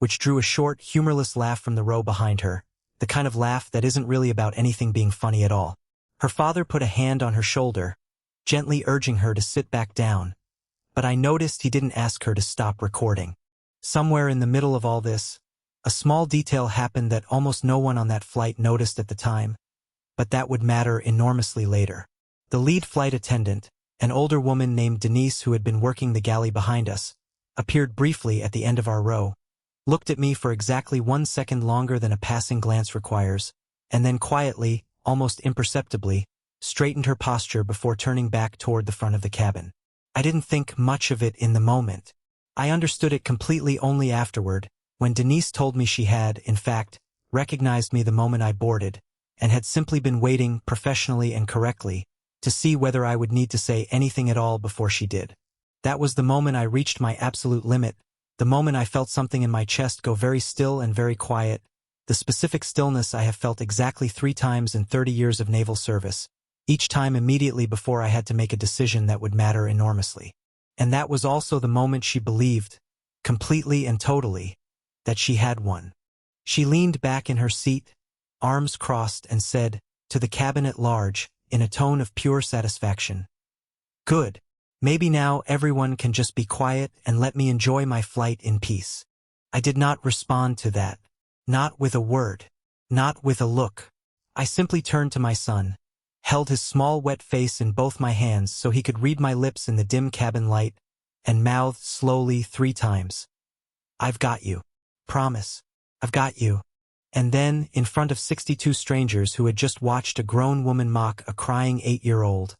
which drew a short, humorless laugh from the row behind her, the kind of laugh that isn't really about anything being funny at all. Her father put a hand on her shoulder, gently urging her to sit back down, but I noticed he didn't ask her to stop recording. Somewhere in the middle of all this, a small detail happened that almost no one on that flight noticed at the time, but that would matter enormously later. The lead flight attendant, an older woman named Denise who had been working the galley behind us, appeared briefly at the end of our row, looked at me for exactly 1 second longer than a passing glance requires, and then quietly, almost imperceptibly, straightened her posture before turning back toward the front of the cabin. I didn't think much of it in the moment. I understood it completely only afterward, when Denise told me she had, in fact, recognized me the moment I boarded, and had simply been waiting, professionally and correctly, to see whether I would need to say anything at all before she did. That was the moment I reached my absolute limit, the moment I felt something in my chest go very still and very quiet, the specific stillness I have felt exactly 3 times in 30 years of naval service, each time immediately before I had to make a decision that would matter enormously. And that was also the moment she believed, completely and totally, that she had won. She leaned back in her seat, arms crossed, and said, to the cabin at large, in a tone of pure satisfaction, "Good. Maybe now everyone can just be quiet and let me enjoy my flight in peace." I did not respond to that. Not with a word. Not with a look. I simply turned to my son, held his small wet face in both my hands so he could read my lips in the dim cabin light, and mouthed slowly 3 times, "I've got you. Promise. I've got you." And then, in front of 62 strangers who had just watched a grown woman mock a crying 8-year-old,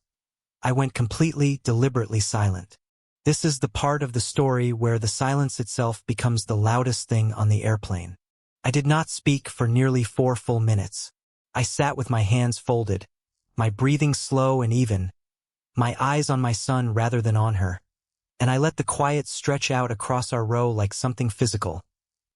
I went completely, deliberately silent. This is the part of the story where the silence itself becomes the loudest thing on the airplane. I did not speak for nearly 4 full minutes. I sat with my hands folded, my breathing slow and even, my eyes on my son rather than on her, and I let the quiet stretch out across our row like something physical,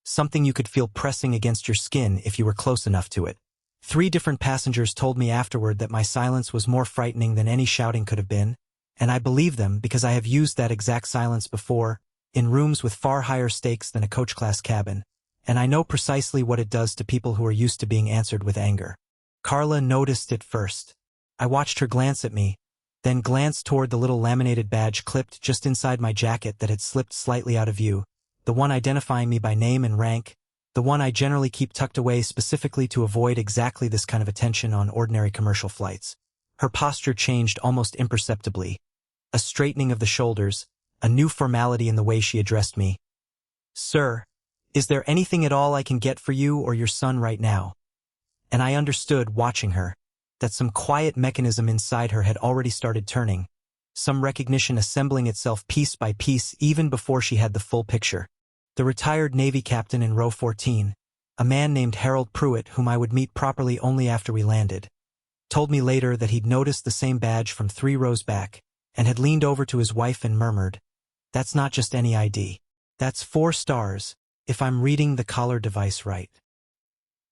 something you could feel pressing against your skin if you were close enough to it. 3 different passengers told me afterward that my silence was more frightening than any shouting could have been, and I believe them because I have used that exact silence before, in rooms with far higher stakes than a coach-class cabin, and I know precisely what it does to people who are used to being answered with anger. Carla noticed it first. I watched her glance at me, then glance toward the little laminated badge clipped just inside my jacket that had slipped slightly out of view, the one identifying me by name and rank, the one I generally keep tucked away specifically to avoid exactly this kind of attention on ordinary commercial flights. Her posture changed almost imperceptibly, a straightening of the shoulders, a new formality in the way she addressed me. "Sir, is there anything at all I can get for you or your son right now?" And I understood, watching her, that some quiet mechanism inside her had already started turning, some recognition assembling itself piece by piece even before she had the full picture. The retired Navy captain in row 14, a man named Harold Pruitt whom I would meet properly only after we landed, told me later that he'd noticed the same badge from 3 rows back and had leaned over to his wife and murmured, "That's not just any ID. That's 4 stars, if I'm reading the collar device right."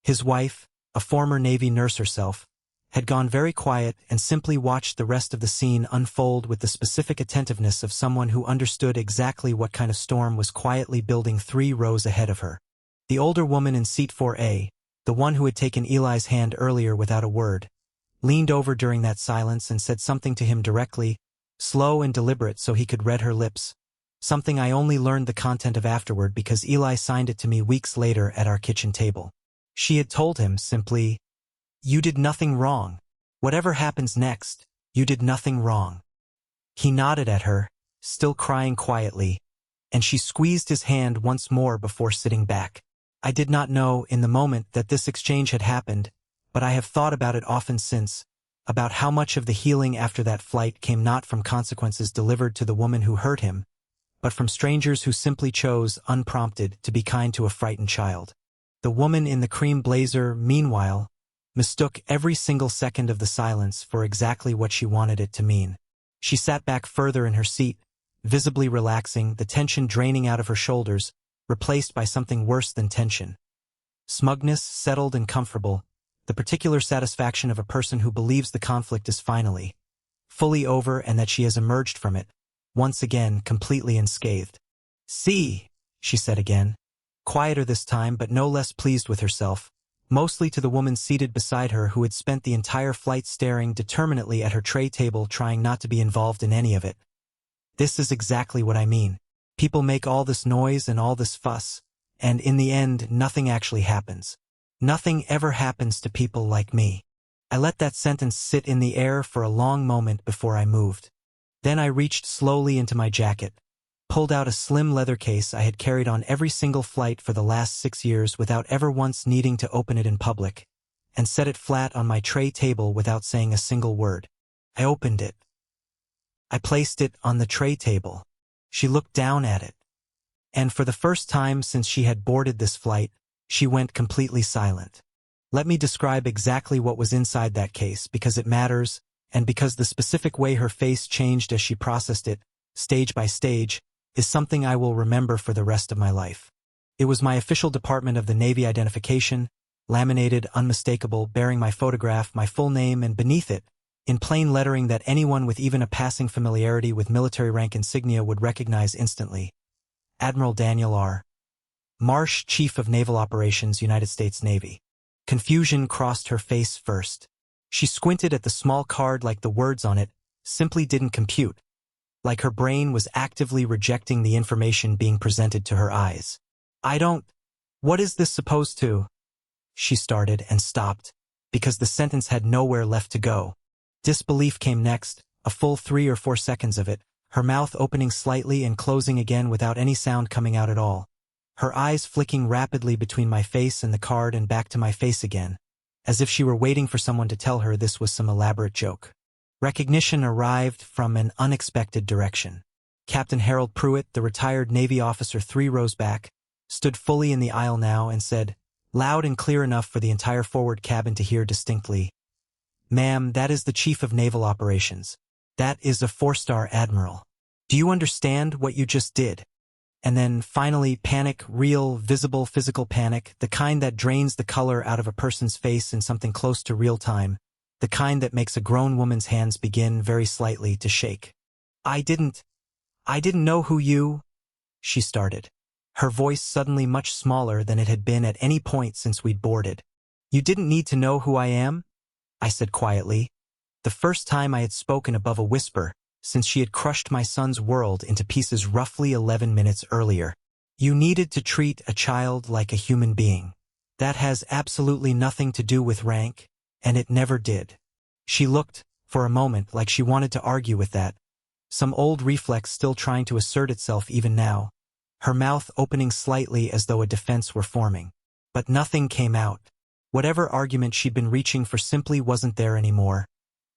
His wife, a former Navy nurse herself, had gone very quiet and simply watched the rest of the scene unfold with the specific attentiveness of someone who understood exactly what kind of storm was quietly building 3 rows ahead of her. The older woman in seat 4A, the one who had taken Eli's hand earlier without a word, leaned over during that silence and said something to him directly, slow and deliberate so he could read her lips, something I only learned the content of afterward because Eli signed it to me weeks later at our kitchen table. She had told him simply, "You did nothing wrong. Whatever happens next, you did nothing wrong." He nodded at her, still crying quietly, and she squeezed his hand once more before sitting back. I did not know in the moment that this exchange had happened, but I have thought about it often since, about how much of the healing after that flight came not from consequences delivered to the woman who hurt him, but from strangers who simply chose, unprompted, to be kind to a frightened child. The woman in the cream blazer, meanwhile, mistook every single second of the silence for exactly what she wanted it to mean. She sat back further in her seat, visibly relaxing, the tension draining out of her shoulders, replaced by something worse than tension. Smugness, settled and comfortable, the particular satisfaction of a person who believes the conflict is finally, fully over and that she has emerged from it, once again completely unscathed. "See," she said again, quieter this time but no less pleased with herself, mostly to the woman seated beside her who had spent the entire flight staring determinately at her tray table trying not to be involved in any of it. "This is exactly what I mean. People make all this noise and all this fuss, and in the end nothing actually happens. Nothing ever happens to people like me." I let that sentence sit in the air for a long moment before I moved. Then I reached slowly into my jacket, pulled out a slim leather case I had carried on every single flight for the last 6 years without ever once needing to open it in public, and set it flat on my tray table without saying a single word. I opened it. I placed it on the tray table. She looked down at it. And for the first time since she had boarded this flight, she went completely silent. Let me describe exactly what was inside that case because it matters, and because the specific way her face changed as she processed it, stage by stage, is something I will remember for the rest of my life. It was my official Department of the Navy identification, laminated, unmistakable, bearing my photograph, my full name, and beneath it, in plain lettering that anyone with even a passing familiarity with military rank insignia would recognize instantly. Admiral Daniel R. Marsh, Chief of Naval Operations, United States Navy. Confusion crossed her face first. She squinted at the small card like the words on it simply didn't compute, like her brain was actively rejecting the information being presented to her eyes. What is this supposed to?" she started and stopped, because the sentence had nowhere left to go. Disbelief came next, a full 3 or 4 seconds of it, her mouth opening slightly and closing again without any sound coming out at all. Her eyes flicking rapidly between my face and the card and back to my face again, as if she were waiting for someone to tell her this was some elaborate joke. Recognition arrived from an unexpected direction. Captain Harold Pruitt, the retired Navy officer 3 rows back, stood fully in the aisle now and said, loud and clear enough for the entire forward cabin to hear distinctly, "Ma'am, that is the Chief of Naval Operations. That is a 4-star admiral. Do you understand what you just did?" And then finally panic, real, visible, physical panic, the kind that drains the color out of a person's face in something close to real time, the kind that makes a grown woman's hands begin very slightly to shake. I didn't know who you," she started, her voice suddenly much smaller than it had been at any point since we'd boarded. "You didn't need to know who I am?" I said quietly, the first time I had spoken above a whisper since she had crushed my son's world into pieces roughly 11 minutes earlier. "You needed to treat a child like a human being. That has absolutely nothing to do with rank, and it never did." She looked, for a moment, like she wanted to argue with that, some old reflex still trying to assert itself even now, her mouth opening slightly as though a defense were forming. But nothing came out. Whatever argument she'd been reaching for simply wasn't there anymore,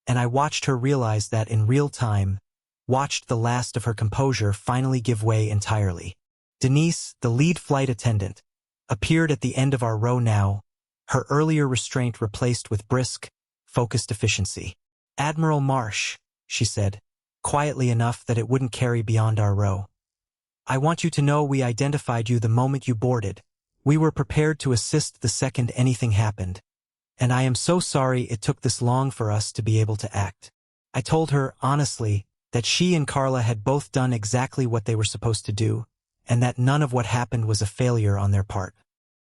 and I watched her realize that in real time, watched the last of her composure finally give way entirely. Denise, the lead flight attendant, appeared at the end of our row now, her earlier restraint replaced with brisk, focused efficiency. "Admiral Marsh," she said, quietly enough that it wouldn't carry beyond our row. "I want you to know we identified you the moment you boarded. We were prepared to assist the second anything happened. And I am so sorry it took this long for us to be able to act." I told her, honestly, that she and Carla had both done exactly what they were supposed to do, and that none of what happened was a failure on their part.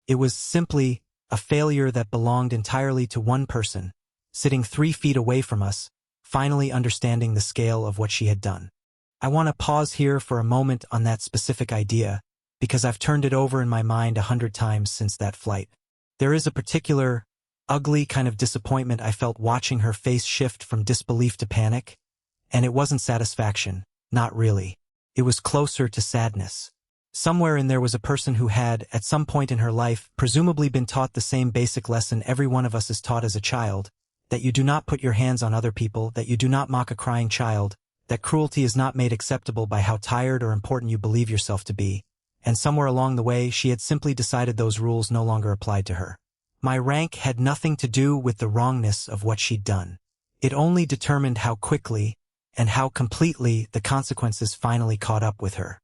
It was simply a failure that belonged entirely to one person, sitting 3 feet away from us, finally understanding the scale of what she had done. I want to pause here for a moment on that specific idea, because I've turned it over in my mind 100 times since that flight. There is a particular, ugly kind of disappointment I felt watching her face shift from disbelief to panic, and it wasn't satisfaction, not really. It was closer to sadness. Somewhere in there was a person who had, at some point in her life, presumably been taught the same basic lesson every one of us is taught as a child, that you do not put your hands on other people, that you do not mock a crying child, that cruelty is not made acceptable by how tired or important you believe yourself to be, and somewhere along the way she had simply decided those rules no longer applied to her. My rank had nothing to do with the wrongness of what she'd done. It only determined how quickly and how completely the consequences finally caught up with her.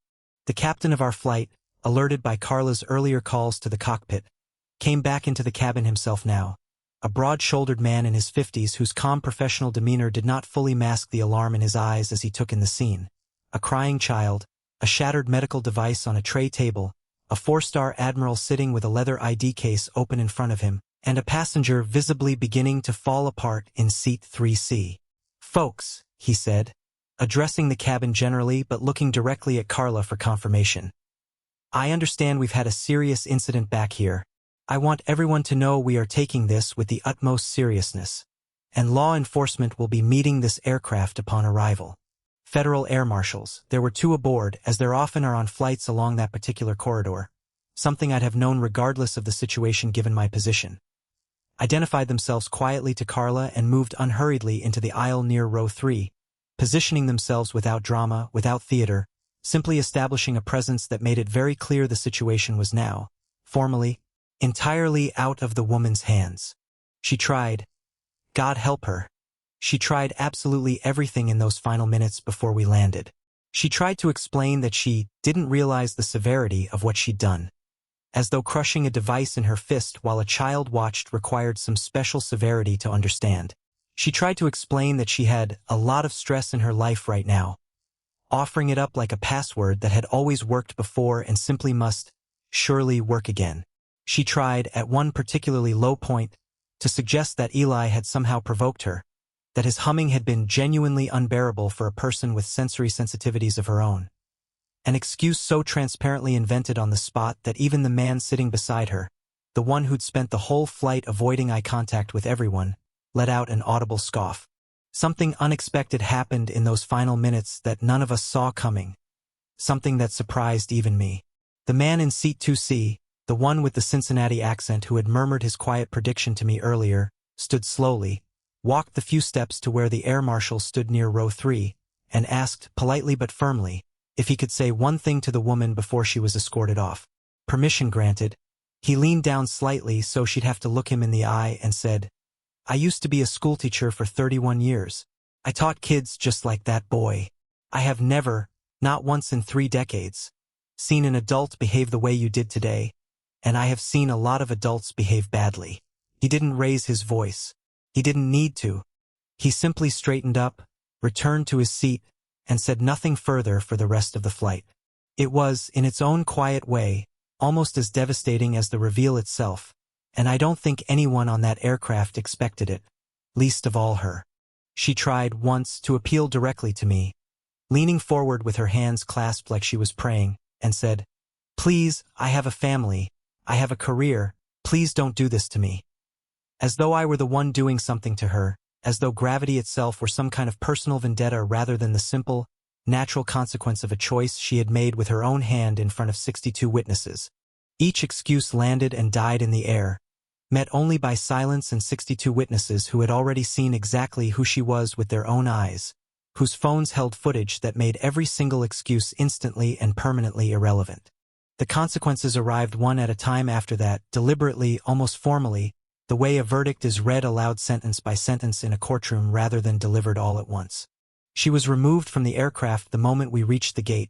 The captain of our flight, alerted by Carla's earlier calls to the cockpit, came back into the cabin himself now, a broad-shouldered man in his 50s whose calm professional demeanor did not fully mask the alarm in his eyes as he took in the scene. A crying child, a shattered medical device on a tray table, a 4-star admiral sitting with a leather ID case open in front of him, and a passenger visibly beginning to fall apart in seat 3C. "Folks," he said, addressing the cabin generally but looking directly at Carla for confirmation. "I understand we've had a serious incident back here. I want everyone to know we are taking this with the utmost seriousness, and law enforcement will be meeting this aircraft upon arrival. Federal air marshals, there were 2 aboard, as there often are on flights along that particular corridor, something I'd have known regardless of the situation given my position, identified themselves quietly to Carla and moved unhurriedly into the aisle near row 3, positioning themselves without drama, without theater, simply establishing a presence that made it very clear the situation was now, formally, entirely out of the woman's hands. She tried, God help her, she tried absolutely everything in those final minutes before we landed. She tried to explain that she didn't realize the severity of what she'd done, as though crushing a device in her fist while a child watched required some special severity to understand. She tried to explain that she had a lot of stress in her life right now, offering it up like a password that had always worked before and simply must surely work again. She tried, at one particularly low point, to suggest that Eli had somehow provoked her, that his humming had been genuinely unbearable for a person with sensory sensitivities of her own. An excuse so transparently invented on the spot that even the man sitting beside her, the one who'd spent the whole flight avoiding eye contact with everyone, let out an audible scoff. Something unexpected happened in those final minutes that none of us saw coming, something that surprised even me. The man in seat 2C, the one with the Cincinnati accent who had murmured his quiet prediction to me earlier, stood slowly, walked the few steps to where the air marshal stood near row 3, and asked, politely but firmly, if he could say one thing to the woman before she was escorted off. Permission granted. He leaned down slightly so she'd have to look him in the eye and said, "I used to be a schoolteacher for 31 years. I taught kids just like that boy. I have never, not once in 3 decades, seen an adult behave the way you did today, and I have seen a lot of adults behave badly." He didn't raise his voice. He didn't need to. He simply straightened up, returned to his seat, and said nothing further for the rest of the flight. It was, in its own quiet way, almost as devastating as the reveal itself, and I don't think anyone on that aircraft expected it, least of all her. She tried once to appeal directly to me, leaning forward with her hands clasped like she was praying, and said, "Please, I have a family, I have a career, please don't do this to me." As though I were the one doing something to her, as though gravity itself were some kind of personal vendetta rather than the simple, natural consequence of a choice she had made with her own hand in front of 62 witnesses. Each excuse landed and died in the air, met only by silence and 62 witnesses who had already seen exactly who she was with their own eyes, whose phones held footage that made every single excuse instantly and permanently irrelevant. The consequences arrived one at a time after that, deliberately, almost formally, the way a verdict is read aloud sentence by sentence in a courtroom rather than delivered all at once. She was removed from the aircraft the moment we reached the gate,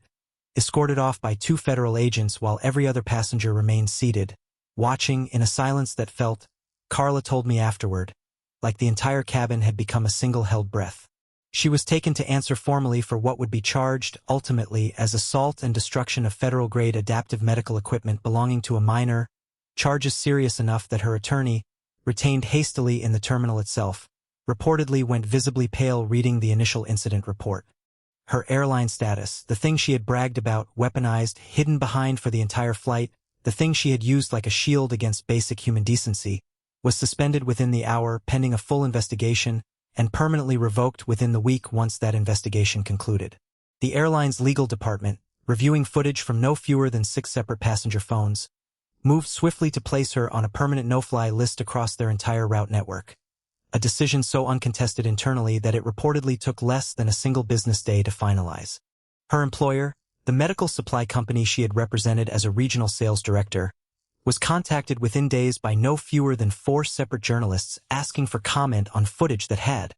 escorted off by 2 federal agents while every other passenger remained seated, watching in a silence that felt, Carla told me afterward, like the entire cabin had become a single held breath. She was taken to answer formally for what would be charged, ultimately, as assault and destruction of federal-grade adaptive medical equipment belonging to a minor, charges serious enough that her attorney, retained hastily in the terminal itself, reportedly went visibly pale reading the initial incident report. Her airline status, the thing she had bragged about, weaponized, hidden behind for the entire flight, the thing she had used like a shield against basic human decency, was suspended within the hour pending a full investigation and permanently revoked within the week once that investigation concluded. The airline's legal department, reviewing footage from no fewer than 6 separate passenger phones, moved swiftly to place her on a permanent no-fly list across their entire route network, a decision so uncontested internally that it reportedly took less than a single business day to finalize. Her employer, the medical supply company she had represented as a regional sales director, was contacted within days by no fewer than 4 separate journalists asking for comment on footage that had,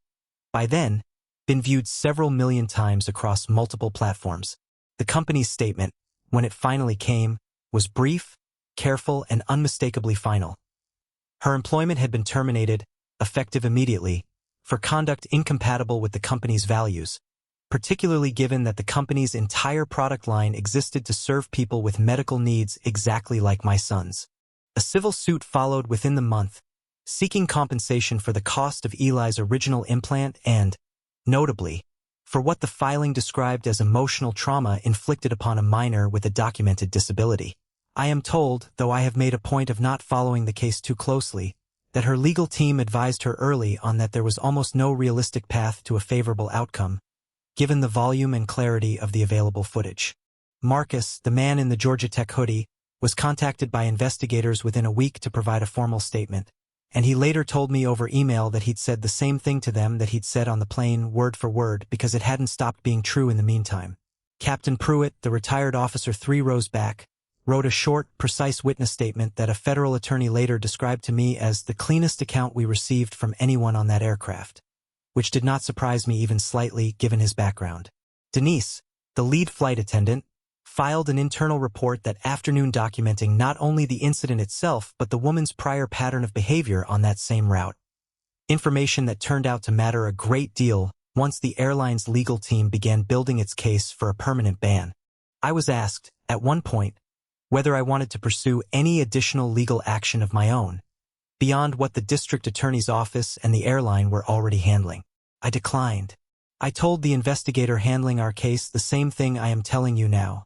by then, been viewed several million times across multiple platforms. The company's statement, when it finally came, was brief, careful, and unmistakably final. Her employment had been terminated, effective immediately, for conduct incompatible with the company's values, particularly given that the company's entire product line existed to serve people with medical needs exactly like my son's. A civil suit followed within the month, seeking compensation for the cost of Eli's original implant and, notably, for what the filing described as emotional trauma inflicted upon a minor with a documented disability. I am told, though I have made a point of not following the case too closely, that her legal team advised her early on that there was almost no realistic path to a favorable outcome, given the volume and clarity of the available footage. Marcus, the man in the Georgia Tech hoodie, was contacted by investigators within a week to provide a formal statement, and he later told me over email that he'd said the same thing to them that he'd said on the plane word for word because it hadn't stopped being true in the meantime. Captain Pruitt, the retired officer 3 rows back, wrote a short, precise witness statement that a federal attorney later described to me as the cleanest account we received from anyone on that aircraft, which did not surprise me even slightly given his background. Denise, the lead flight attendant, filed an internal report that afternoon documenting not only the incident itself but the woman's prior pattern of behavior on that same route. Information that turned out to matter a great deal once the airline's legal team began building its case for a permanent ban. I was asked, at one point, whether I wanted to pursue any additional legal action of my own, beyond what the district attorney's office and the airline were already handling. I declined. I told the investigator handling our case the same thing I am telling you now.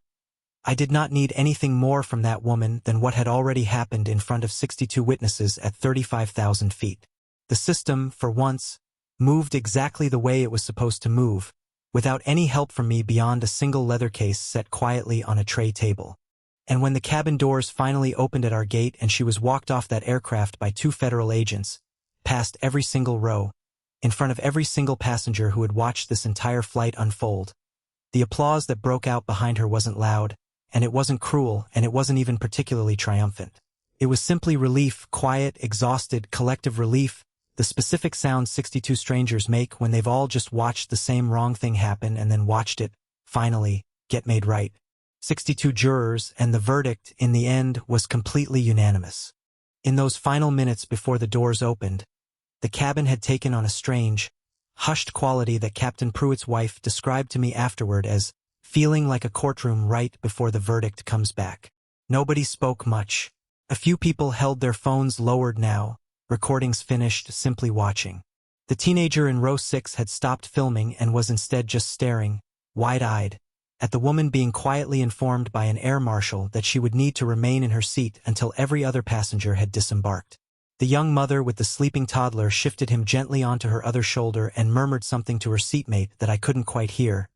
I did not need anything more from that woman than what had already happened in front of 62 witnesses at 35,000 feet. The system, for once, moved exactly the way it was supposed to move, without any help from me beyond a single leather case set quietly on a tray table. And when the cabin doors finally opened at our gate and she was walked off that aircraft by 2 federal agents, past every single row, in front of every single passenger who had watched this entire flight unfold, the applause that broke out behind her wasn't loud, and it wasn't cruel, and it wasn't even particularly triumphant. It was simply relief, quiet, exhausted, collective relief, the specific sound 62 strangers make when they've all just watched the same wrong thing happen and then watched it, finally, get made right. 62 jurors, and the verdict, in the end, was completely unanimous. In those final minutes before the doors opened, the cabin had taken on a strange, hushed quality that Captain Pruitt's wife described to me afterward as feeling like a courtroom right before the verdict comes back. Nobody spoke much. A few people held their phones lowered now, recordings finished, simply watching. The teenager in row 6 had stopped filming and was instead just staring, wide-eyed, at the woman being quietly informed by an air marshal that she would need to remain in her seat until every other passenger had disembarked. The young mother with the sleeping toddler shifted him gently onto her other shoulder and murmured something to her seatmate that I couldn't quite hear,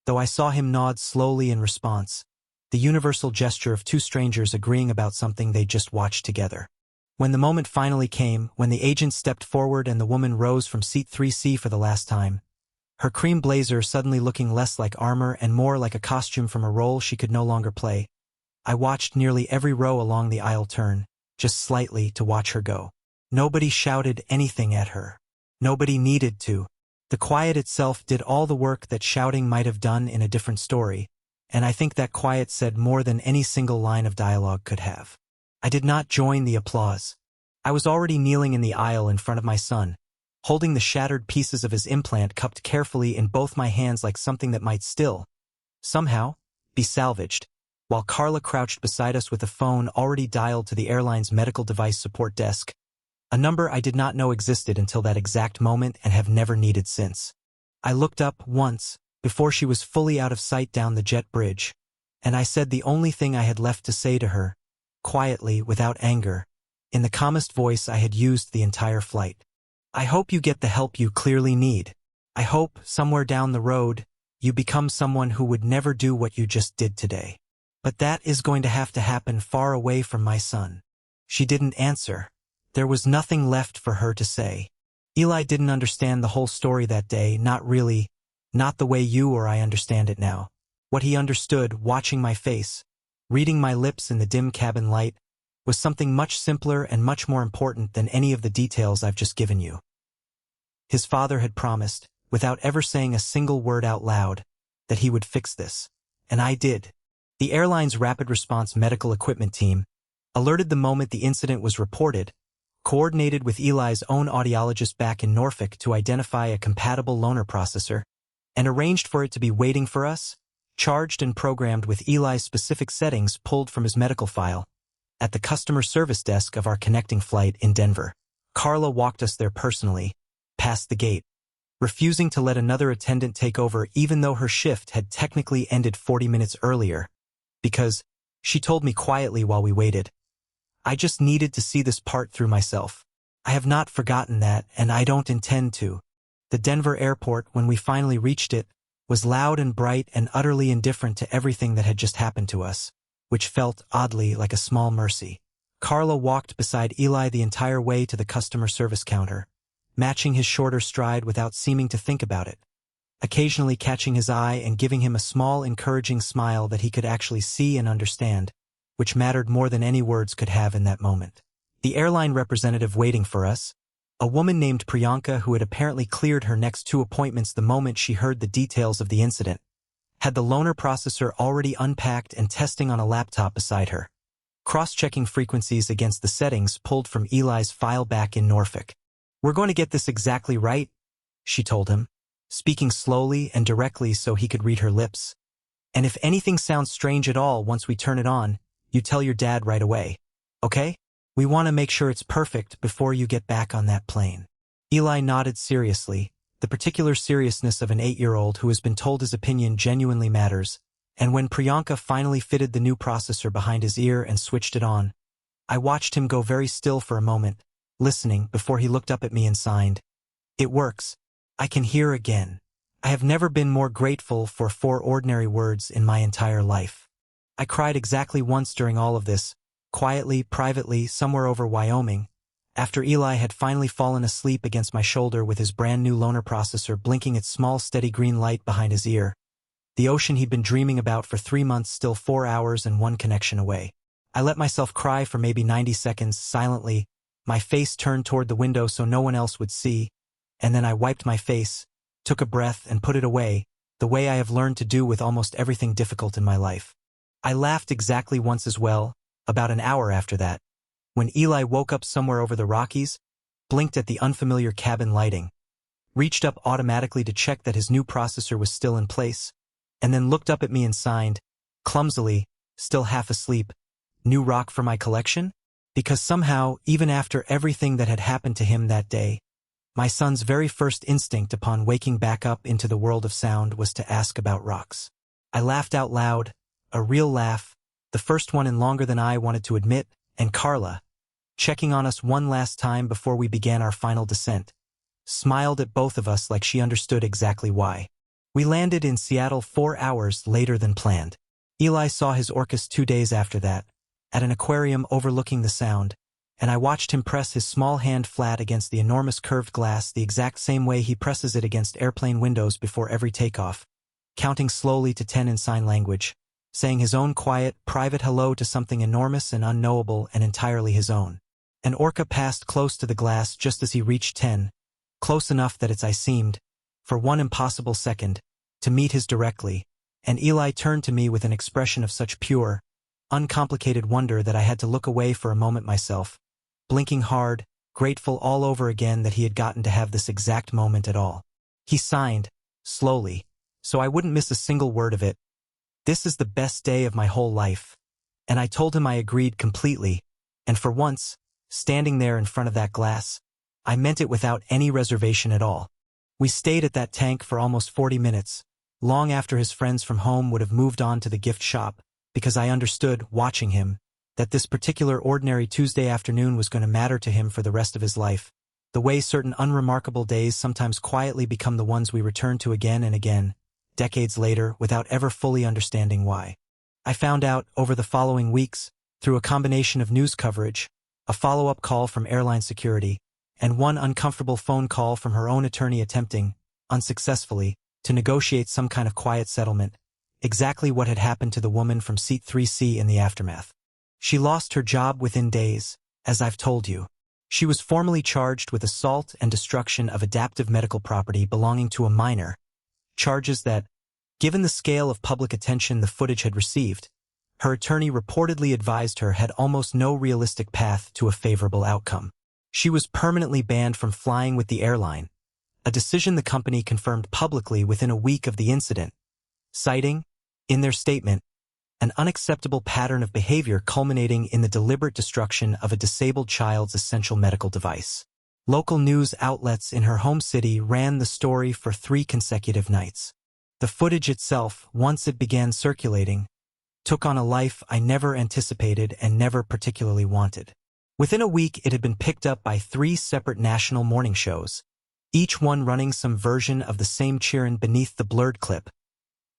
though I saw him nod slowly in response, the universal gesture of 2 strangers agreeing about something they just watched together. When the moment finally came, when the agent stepped forward and the woman rose from seat 3C for the last time, her cream blazer suddenly looking less like armor and more like a costume from a role she could no longer play, I watched nearly every row along the aisle turn, just slightly, to watch her go. Nobody shouted anything at her. Nobody needed to. The quiet itself did all the work that shouting might have done in a different story, and I think that quiet said more than any single line of dialogue could have. I did not join the applause. I was already kneeling in the aisle in front of my son, holding the shattered pieces of his implant cupped carefully in both my hands like something that might still, somehow, be salvaged, while Carla crouched beside us with a phone already dialed to the airline's medical device support desk, a number I did not know existed until that exact moment and have never needed since. I looked up once, before she was fully out of sight down the jet bridge, and I said the only thing I had left to say to her, quietly, without anger, in the calmest voice I had used the entire flight. I hope you get the help you clearly need. I hope, somewhere down the road, you become someone who would never do what you just did today. But that is going to have to happen far away from my son. She didn't answer. There was nothing left for her to say. Eli didn't understand the whole story that day, not really, not the way you or I understand it now. What he understood, watching my face, reading my lips in the dim cabin light, was something much simpler and much more important than any of the details I've just given you. His father had promised, without ever saying a single word out loud, that he would fix this. And I did. The airline's rapid response medical equipment team, alerted the moment the incident was reported, coordinated with Eli's own audiologist back in Norfolk to identify a compatible loaner processor, and arranged for it to be waiting for us, charged and programmed with Eli's specific settings pulled from his medical file, at the customer service desk of our connecting flight in Denver. Carla walked us there personally, past the gate, refusing to let another attendant take over even though her shift had technically ended 40 minutes earlier, because, she told me quietly while we waited, I just needed to see this part through myself. I have not forgotten that, and I don't intend to. The Denver airport, when we finally reached it, was loud and bright and utterly indifferent to everything that had just happened to us, which felt, oddly, like a small mercy. Carla walked beside Eli the entire way to the customer service counter, matching his shorter stride without seeming to think about it, occasionally catching his eye and giving him a small encouraging smile that he could actually see and understand, which mattered more than any words could have in that moment. The airline representative waiting for us, a woman named Priyanka who had apparently cleared her next 2 appointments the moment she heard the details of the incident, had the loaner processor already unpacked and testing on a laptop beside her, cross-checking frequencies against the settings pulled from Eli's file back in Norfolk. We're going to get this exactly right, she told him, speaking slowly and directly so he could read her lips. And if anything sounds strange at all once we turn it on, you tell your dad right away. Okay? We want to make sure it's perfect before you get back on that plane. Eli nodded seriously, the particular seriousness of an 8-year-old who has been told his opinion genuinely matters, and when Priyanka finally fitted the new processor behind his ear and switched it on, I watched him go very still for a moment, listening before he looked up at me and signed. It works. I can hear again. I have never been more grateful for 4 ordinary words in my entire life. I cried exactly once during all of this, quietly, privately, somewhere over Wyoming, after Eli had finally fallen asleep against my shoulder with his brand new loaner processor blinking its small steady green light behind his ear, the ocean he'd been dreaming about for 3 months still 4 hours and 1 connection away. I let myself cry for maybe 90 seconds, silently, my face turned toward the window so no one else would see, and then I wiped my face, took a breath and put it away, the way I have learned to do with almost everything difficult in my life. I laughed exactly once as well, about an hour after that, when Eli woke up somewhere over the Rockies, blinked at the unfamiliar cabin lighting, reached up automatically to check that his new processor was still in place, and then looked up at me and signed, clumsily, still half asleep, "New rock for my collection?" Because somehow, even after everything that had happened to him that day, my son's very first instinct upon waking back up into the world of sound was to ask about rocks. I laughed out loud, a real laugh, the first one in longer than I wanted to admit, and Carla, checking on us one last time before we began our final descent, smiled at both of us like she understood exactly why. We landed in Seattle 4 hours later than planned. Eli saw his orcas 2 days after that, at an aquarium overlooking the sound, and I watched him press his small hand flat against the enormous curved glass the exact same way he presses it against airplane windows before every takeoff, counting slowly to 10 in sign language, saying his own quiet, private hello to something enormous and unknowable and entirely his own. An orca passed close to the glass just as he reached 10, close enough that its eye seemed, for one impossible second, to meet his directly, and Eli turned to me with an expression of such pure, uncomplicated wonder that I had to look away for a moment myself, blinking hard, grateful all over again that he had gotten to have this exact moment at all. He signed, slowly, so I wouldn't miss a single word of it. "This is the best day of my whole life." And I told him I agreed completely, and for once, standing there in front of that glass, I meant it without any reservation at all. We stayed at that tank for almost 40 minutes, long after his friends from home would have moved on to the gift shop, because I understood, watching him, that this particular ordinary Tuesday afternoon was going to matter to him for the rest of his life, the way certain unremarkable days sometimes quietly become the ones we return to again and again, decades later, without ever fully understanding why. I found out, over the following weeks, through a combination of news coverage, a follow-up call from airline security, and one uncomfortable phone call from her own attorney attempting, unsuccessfully, to negotiate some kind of quiet settlement, exactly what had happened to the woman from seat 3C in the aftermath. She lost her job within days, as I've told you. She was formally charged with assault and destruction of adaptive medical property belonging to a minor, charges that, given the scale of public attention the footage had received, her attorney reportedly advised her had almost no realistic path to a favorable outcome. She was permanently banned from flying with the airline, a decision the company confirmed publicly within a week of the incident, citing, in their statement, an unacceptable pattern of behavior culminating in the deliberate destruction of a disabled child's essential medical device. Local news outlets in her home city ran the story for 3 consecutive nights. The footage itself, once it began circulating, took on a life I never anticipated and never particularly wanted. Within a week, it had been picked up by 3 separate national morning shows, each one running some version of the same cheerin' beneath the blurred clip.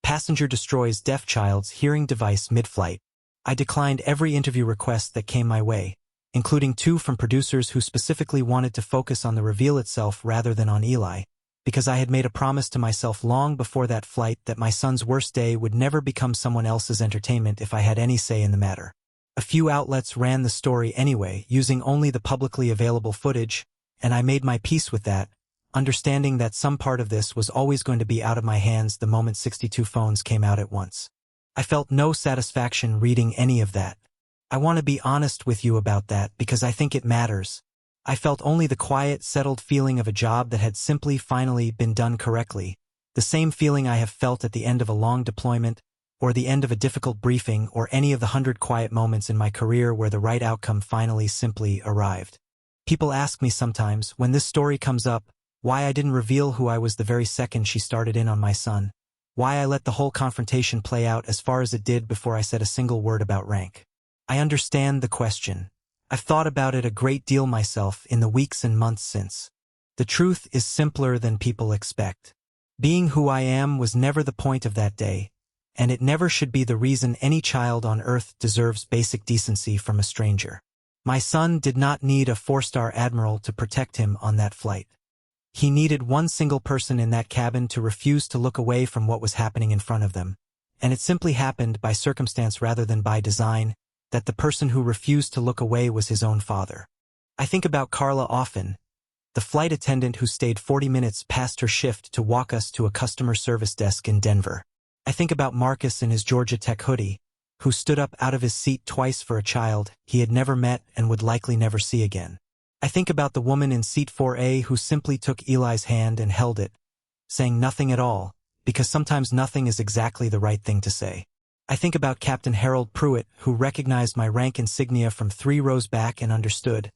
"Passenger destroys deaf child's hearing device mid-flight." I declined every interview request that came my way, including 2 from producers who specifically wanted to focus on the reveal itself rather than on Eli, because I had made a promise to myself long before that flight that my son's worst day would never become someone else's entertainment if I had any say in the matter. A few outlets ran the story anyway, using only the publicly available footage, and I made my peace with that, understanding that some part of this was always going to be out of my hands the moment 62 phones came out at once. I felt no satisfaction reading any of that. I want to be honest with you about that because I think it matters. I felt only the quiet, settled feeling of a job that had simply finally been done correctly, the same feeling I have felt at the end of a long deployment, or the end of a difficult briefing, or any of the 100 quiet moments in my career where the right outcome finally simply arrived. People ask me sometimes, when this story comes up, why I didn't reveal who I was the very second she started in on my son, why I let the whole confrontation play out as far as it did before I said a single word about rank. I understand the question. I've thought about it a great deal myself in the weeks and months since. The truth is simpler than people expect. Being who I am was never the point of that day, and it never should be the reason any child on earth deserves basic decency from a stranger. My son did not need a 4-star admiral to protect him on that flight. He needed one single person in that cabin to refuse to look away from what was happening in front of them, and it simply happened by circumstance rather than by design that the person who refused to look away was his own father. I think about Carla often, the flight attendant who stayed 40 minutes past her shift to walk us to a customer service desk in Denver. I think about Marcus in his Georgia Tech hoodie, who stood up out of his seat twice for a child he had never met and would likely never see again. I think about the woman in seat 4A who simply took Eli's hand and held it, saying nothing at all, because sometimes nothing is exactly the right thing to say. I think about Captain Harold Pruitt, who recognized my rank insignia from 3 rows back and understood,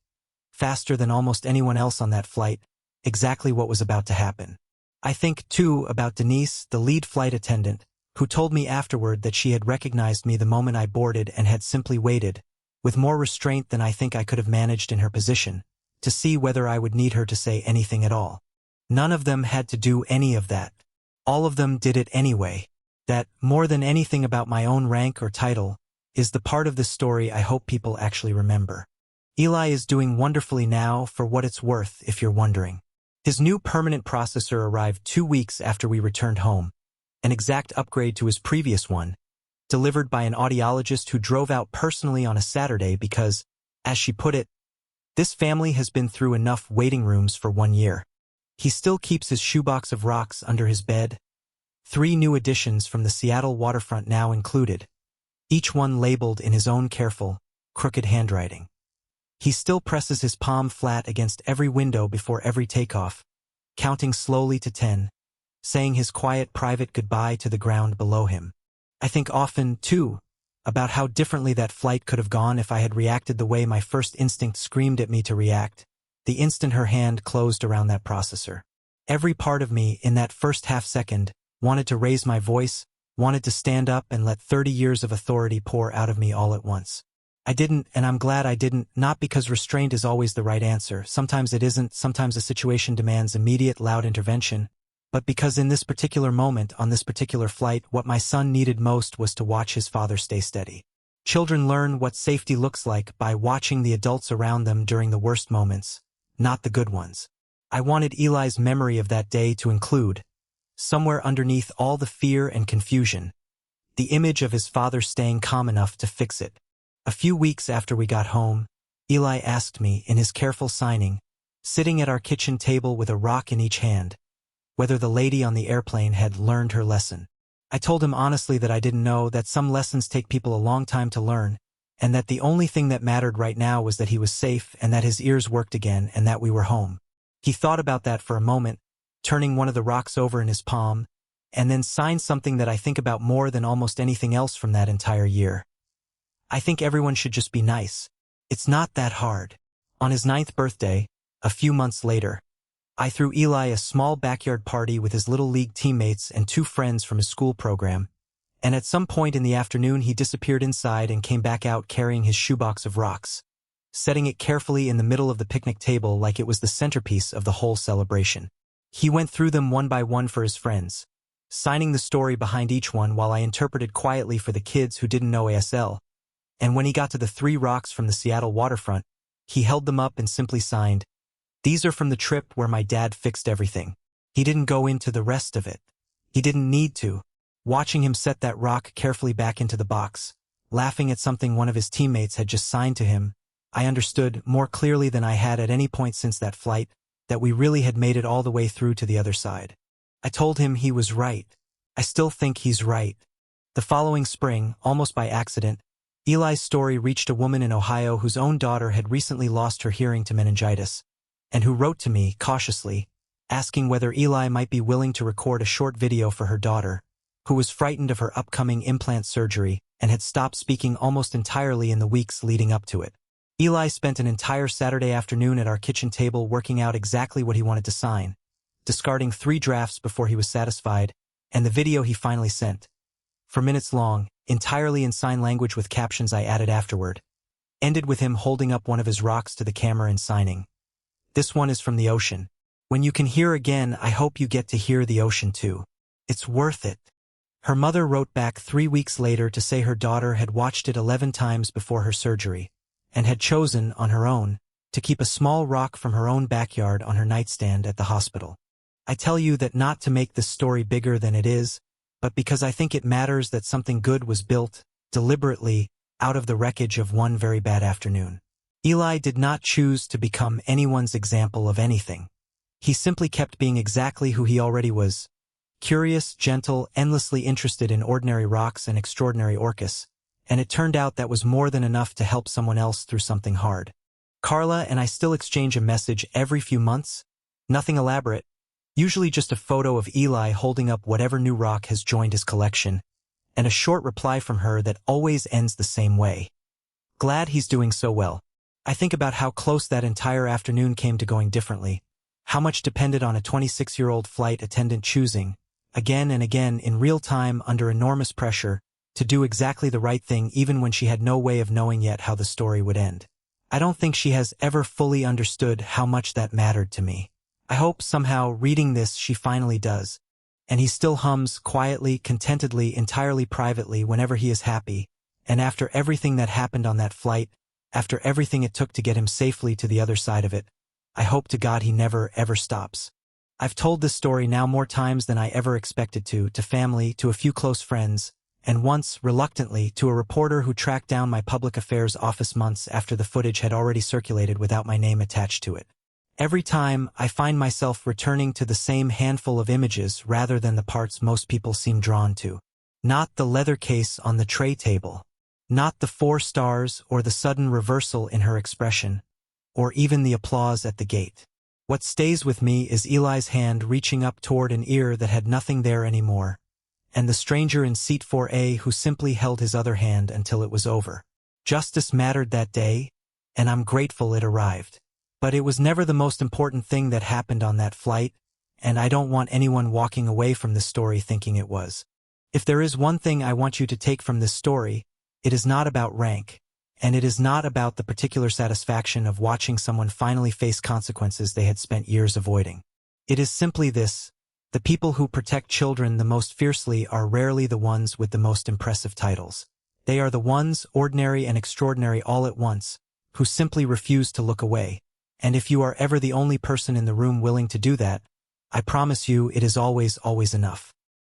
faster than almost anyone else on that flight, exactly what was about to happen. I think, too, about Denise, the lead flight attendant, who told me afterward that she had recognized me the moment I boarded and had simply waited, with more restraint than I think I could have managed in her position, to see whether I would need her to say anything at all. None of them had to do any of that. All of them did it anyway. That, more than anything about my own rank or title, is the part of this story I hope people actually remember. Eli is doing wonderfully now, for what it's worth, if you're wondering. His new permanent processor arrived 2 weeks after we returned home, an exact upgrade to his previous one, delivered by an audiologist who drove out personally on a Saturday because, as she put it, this family has been through enough waiting rooms for 1 year. He still keeps his shoebox of rocks under his bed, 3 new additions from the Seattle waterfront now included, each one labeled in his own careful, crooked handwriting. He still presses his palm flat against every window before every takeoff, counting slowly to 10, saying his quiet private goodbye to the ground below him. I think often, too, about how differently that flight could have gone if I had reacted the way my first instinct screamed at me to react, the instant her hand closed around that processor. Every part of me, in that first half second, wanted to raise my voice, wanted to stand up and let 30 years of authority pour out of me all at once. I didn't, and I'm glad I didn't, not because restraint is always the right answer. Sometimes it isn't, sometimes a situation demands immediate, loud intervention, but because in this particular moment, on this particular flight, what my son needed most was to watch his father stay steady. Children learn what safety looks like by watching the adults around them during the worst moments, not the good ones. I wanted Eli's memory of that day to include, somewhere underneath all the fear and confusion, the image of his father staying calm enough to fix it. A few weeks after we got home, Eli asked me, in his careful signing, sitting at our kitchen table with a rock in each hand, whether the lady on the airplane had learned her lesson. I told him honestly that I didn't know, that some lessons take people a long time to learn, and that the only thing that mattered right now was that he was safe and that his ears worked again and that we were home. He thought about that for a moment, turning one of the rocks over in his palm, and then signed something that I think about more than almost anything else from that entire year. I think everyone should just be nice. It's not that hard. On his 9th birthday, a few months later, I threw Eli a small backyard party with his little league teammates and 2 friends from his school program, and at some point in the afternoon he disappeared inside and came back out carrying his shoebox of rocks, setting it carefully in the middle of the picnic table like it was the centerpiece of the whole celebration. He went through them one by one for his friends, signing the story behind each one while I interpreted quietly for the kids who didn't know ASL. And when he got to the 3 rocks from the Seattle waterfront, he held them up and simply signed, "These are from the trip where my dad fixed everything." He didn't go into the rest of it. He didn't need to. Watching him set that rock carefully back into the box, laughing at something one of his teammates had just signed to him, I understood, more clearly than I had at any point since that flight, that we really had made it all the way through to the other side. I told him he was right. I still think he's right. The following spring, almost by accident, Eli's story reached a woman in Ohio whose own daughter had recently lost her hearing to meningitis, and who wrote to me, cautiously, asking whether Eli might be willing to record a short video for her daughter, who was frightened of her upcoming implant surgery and had stopped speaking almost entirely in the weeks leading up to it. Eli spent an entire Saturday afternoon at our kitchen table working out exactly what he wanted to sign, discarding 3 drafts before he was satisfied, and the video he finally sent, for minutes long, entirely in sign language with captions I added afterward, ended with him holding up one of his rocks to the camera and signing, "This one is from the ocean. When you can hear again, I hope you get to hear the ocean too. It's worth it." Her mother wrote back 3 weeks later to say her daughter had watched it 11 times before her surgery, and had chosen, on her own, to keep a small rock from her own backyard on her nightstand at the hospital. I tell you that not to make this story bigger than it is, but because I think it matters that something good was built, deliberately, out of the wreckage of one very bad afternoon. Eli did not choose to become anyone's example of anything. He simply kept being exactly who he already was, curious, gentle, endlessly interested in ordinary rocks and extraordinary orcas, and it turned out that was more than enough to help someone else through something hard. Carla and I still exchange a message every few months, nothing elaborate, usually just a photo of Eli holding up whatever new rock has joined his collection, and a short reply from her that always ends the same way. "Glad he's doing so well." I think about how close that entire afternoon came to going differently, how much depended on a 26-year-old flight attendant choosing, again and again in real time under enormous pressure, to do exactly the right thing even when she had no way of knowing yet how the story would end. I don't think she has ever fully understood how much that mattered to me. I hope somehow, reading this, she finally does. And he still hums, quietly, contentedly, entirely privately whenever he is happy, and after everything that happened on that flight, After everything it took to get him safely to the other side of it, I hope to God he never, ever stops. I've told this story now more times than I ever expected to family, to a few close friends, and once, reluctantly, to a reporter who tracked down my public affairs office months after the footage had already circulated without my name attached to it. Every time, I find myself returning to the same handful of images rather than the parts most people seem drawn to. Not the leather case on the tray table. Not the 4 stars or the sudden reversal in her expression, or even the applause at the gate. What stays with me is Eli's hand reaching up toward an ear that had nothing there anymore, and the stranger in seat 4A who simply held his other hand until it was over. Justice mattered that day, and I'm grateful it arrived. But it was never the most important thing that happened on that flight, and I don't want anyone walking away from this story thinking it was. If there is one thing I want you to take from this story, it is not about rank, and it is not about the particular satisfaction of watching someone finally face consequences they had spent years avoiding. It is simply this: the people who protect children the most fiercely are rarely the ones with the most impressive titles. They are the ones, ordinary and extraordinary all at once, who simply refuse to look away. And if you are ever the only person in the room willing to do that, I promise you it is always enough.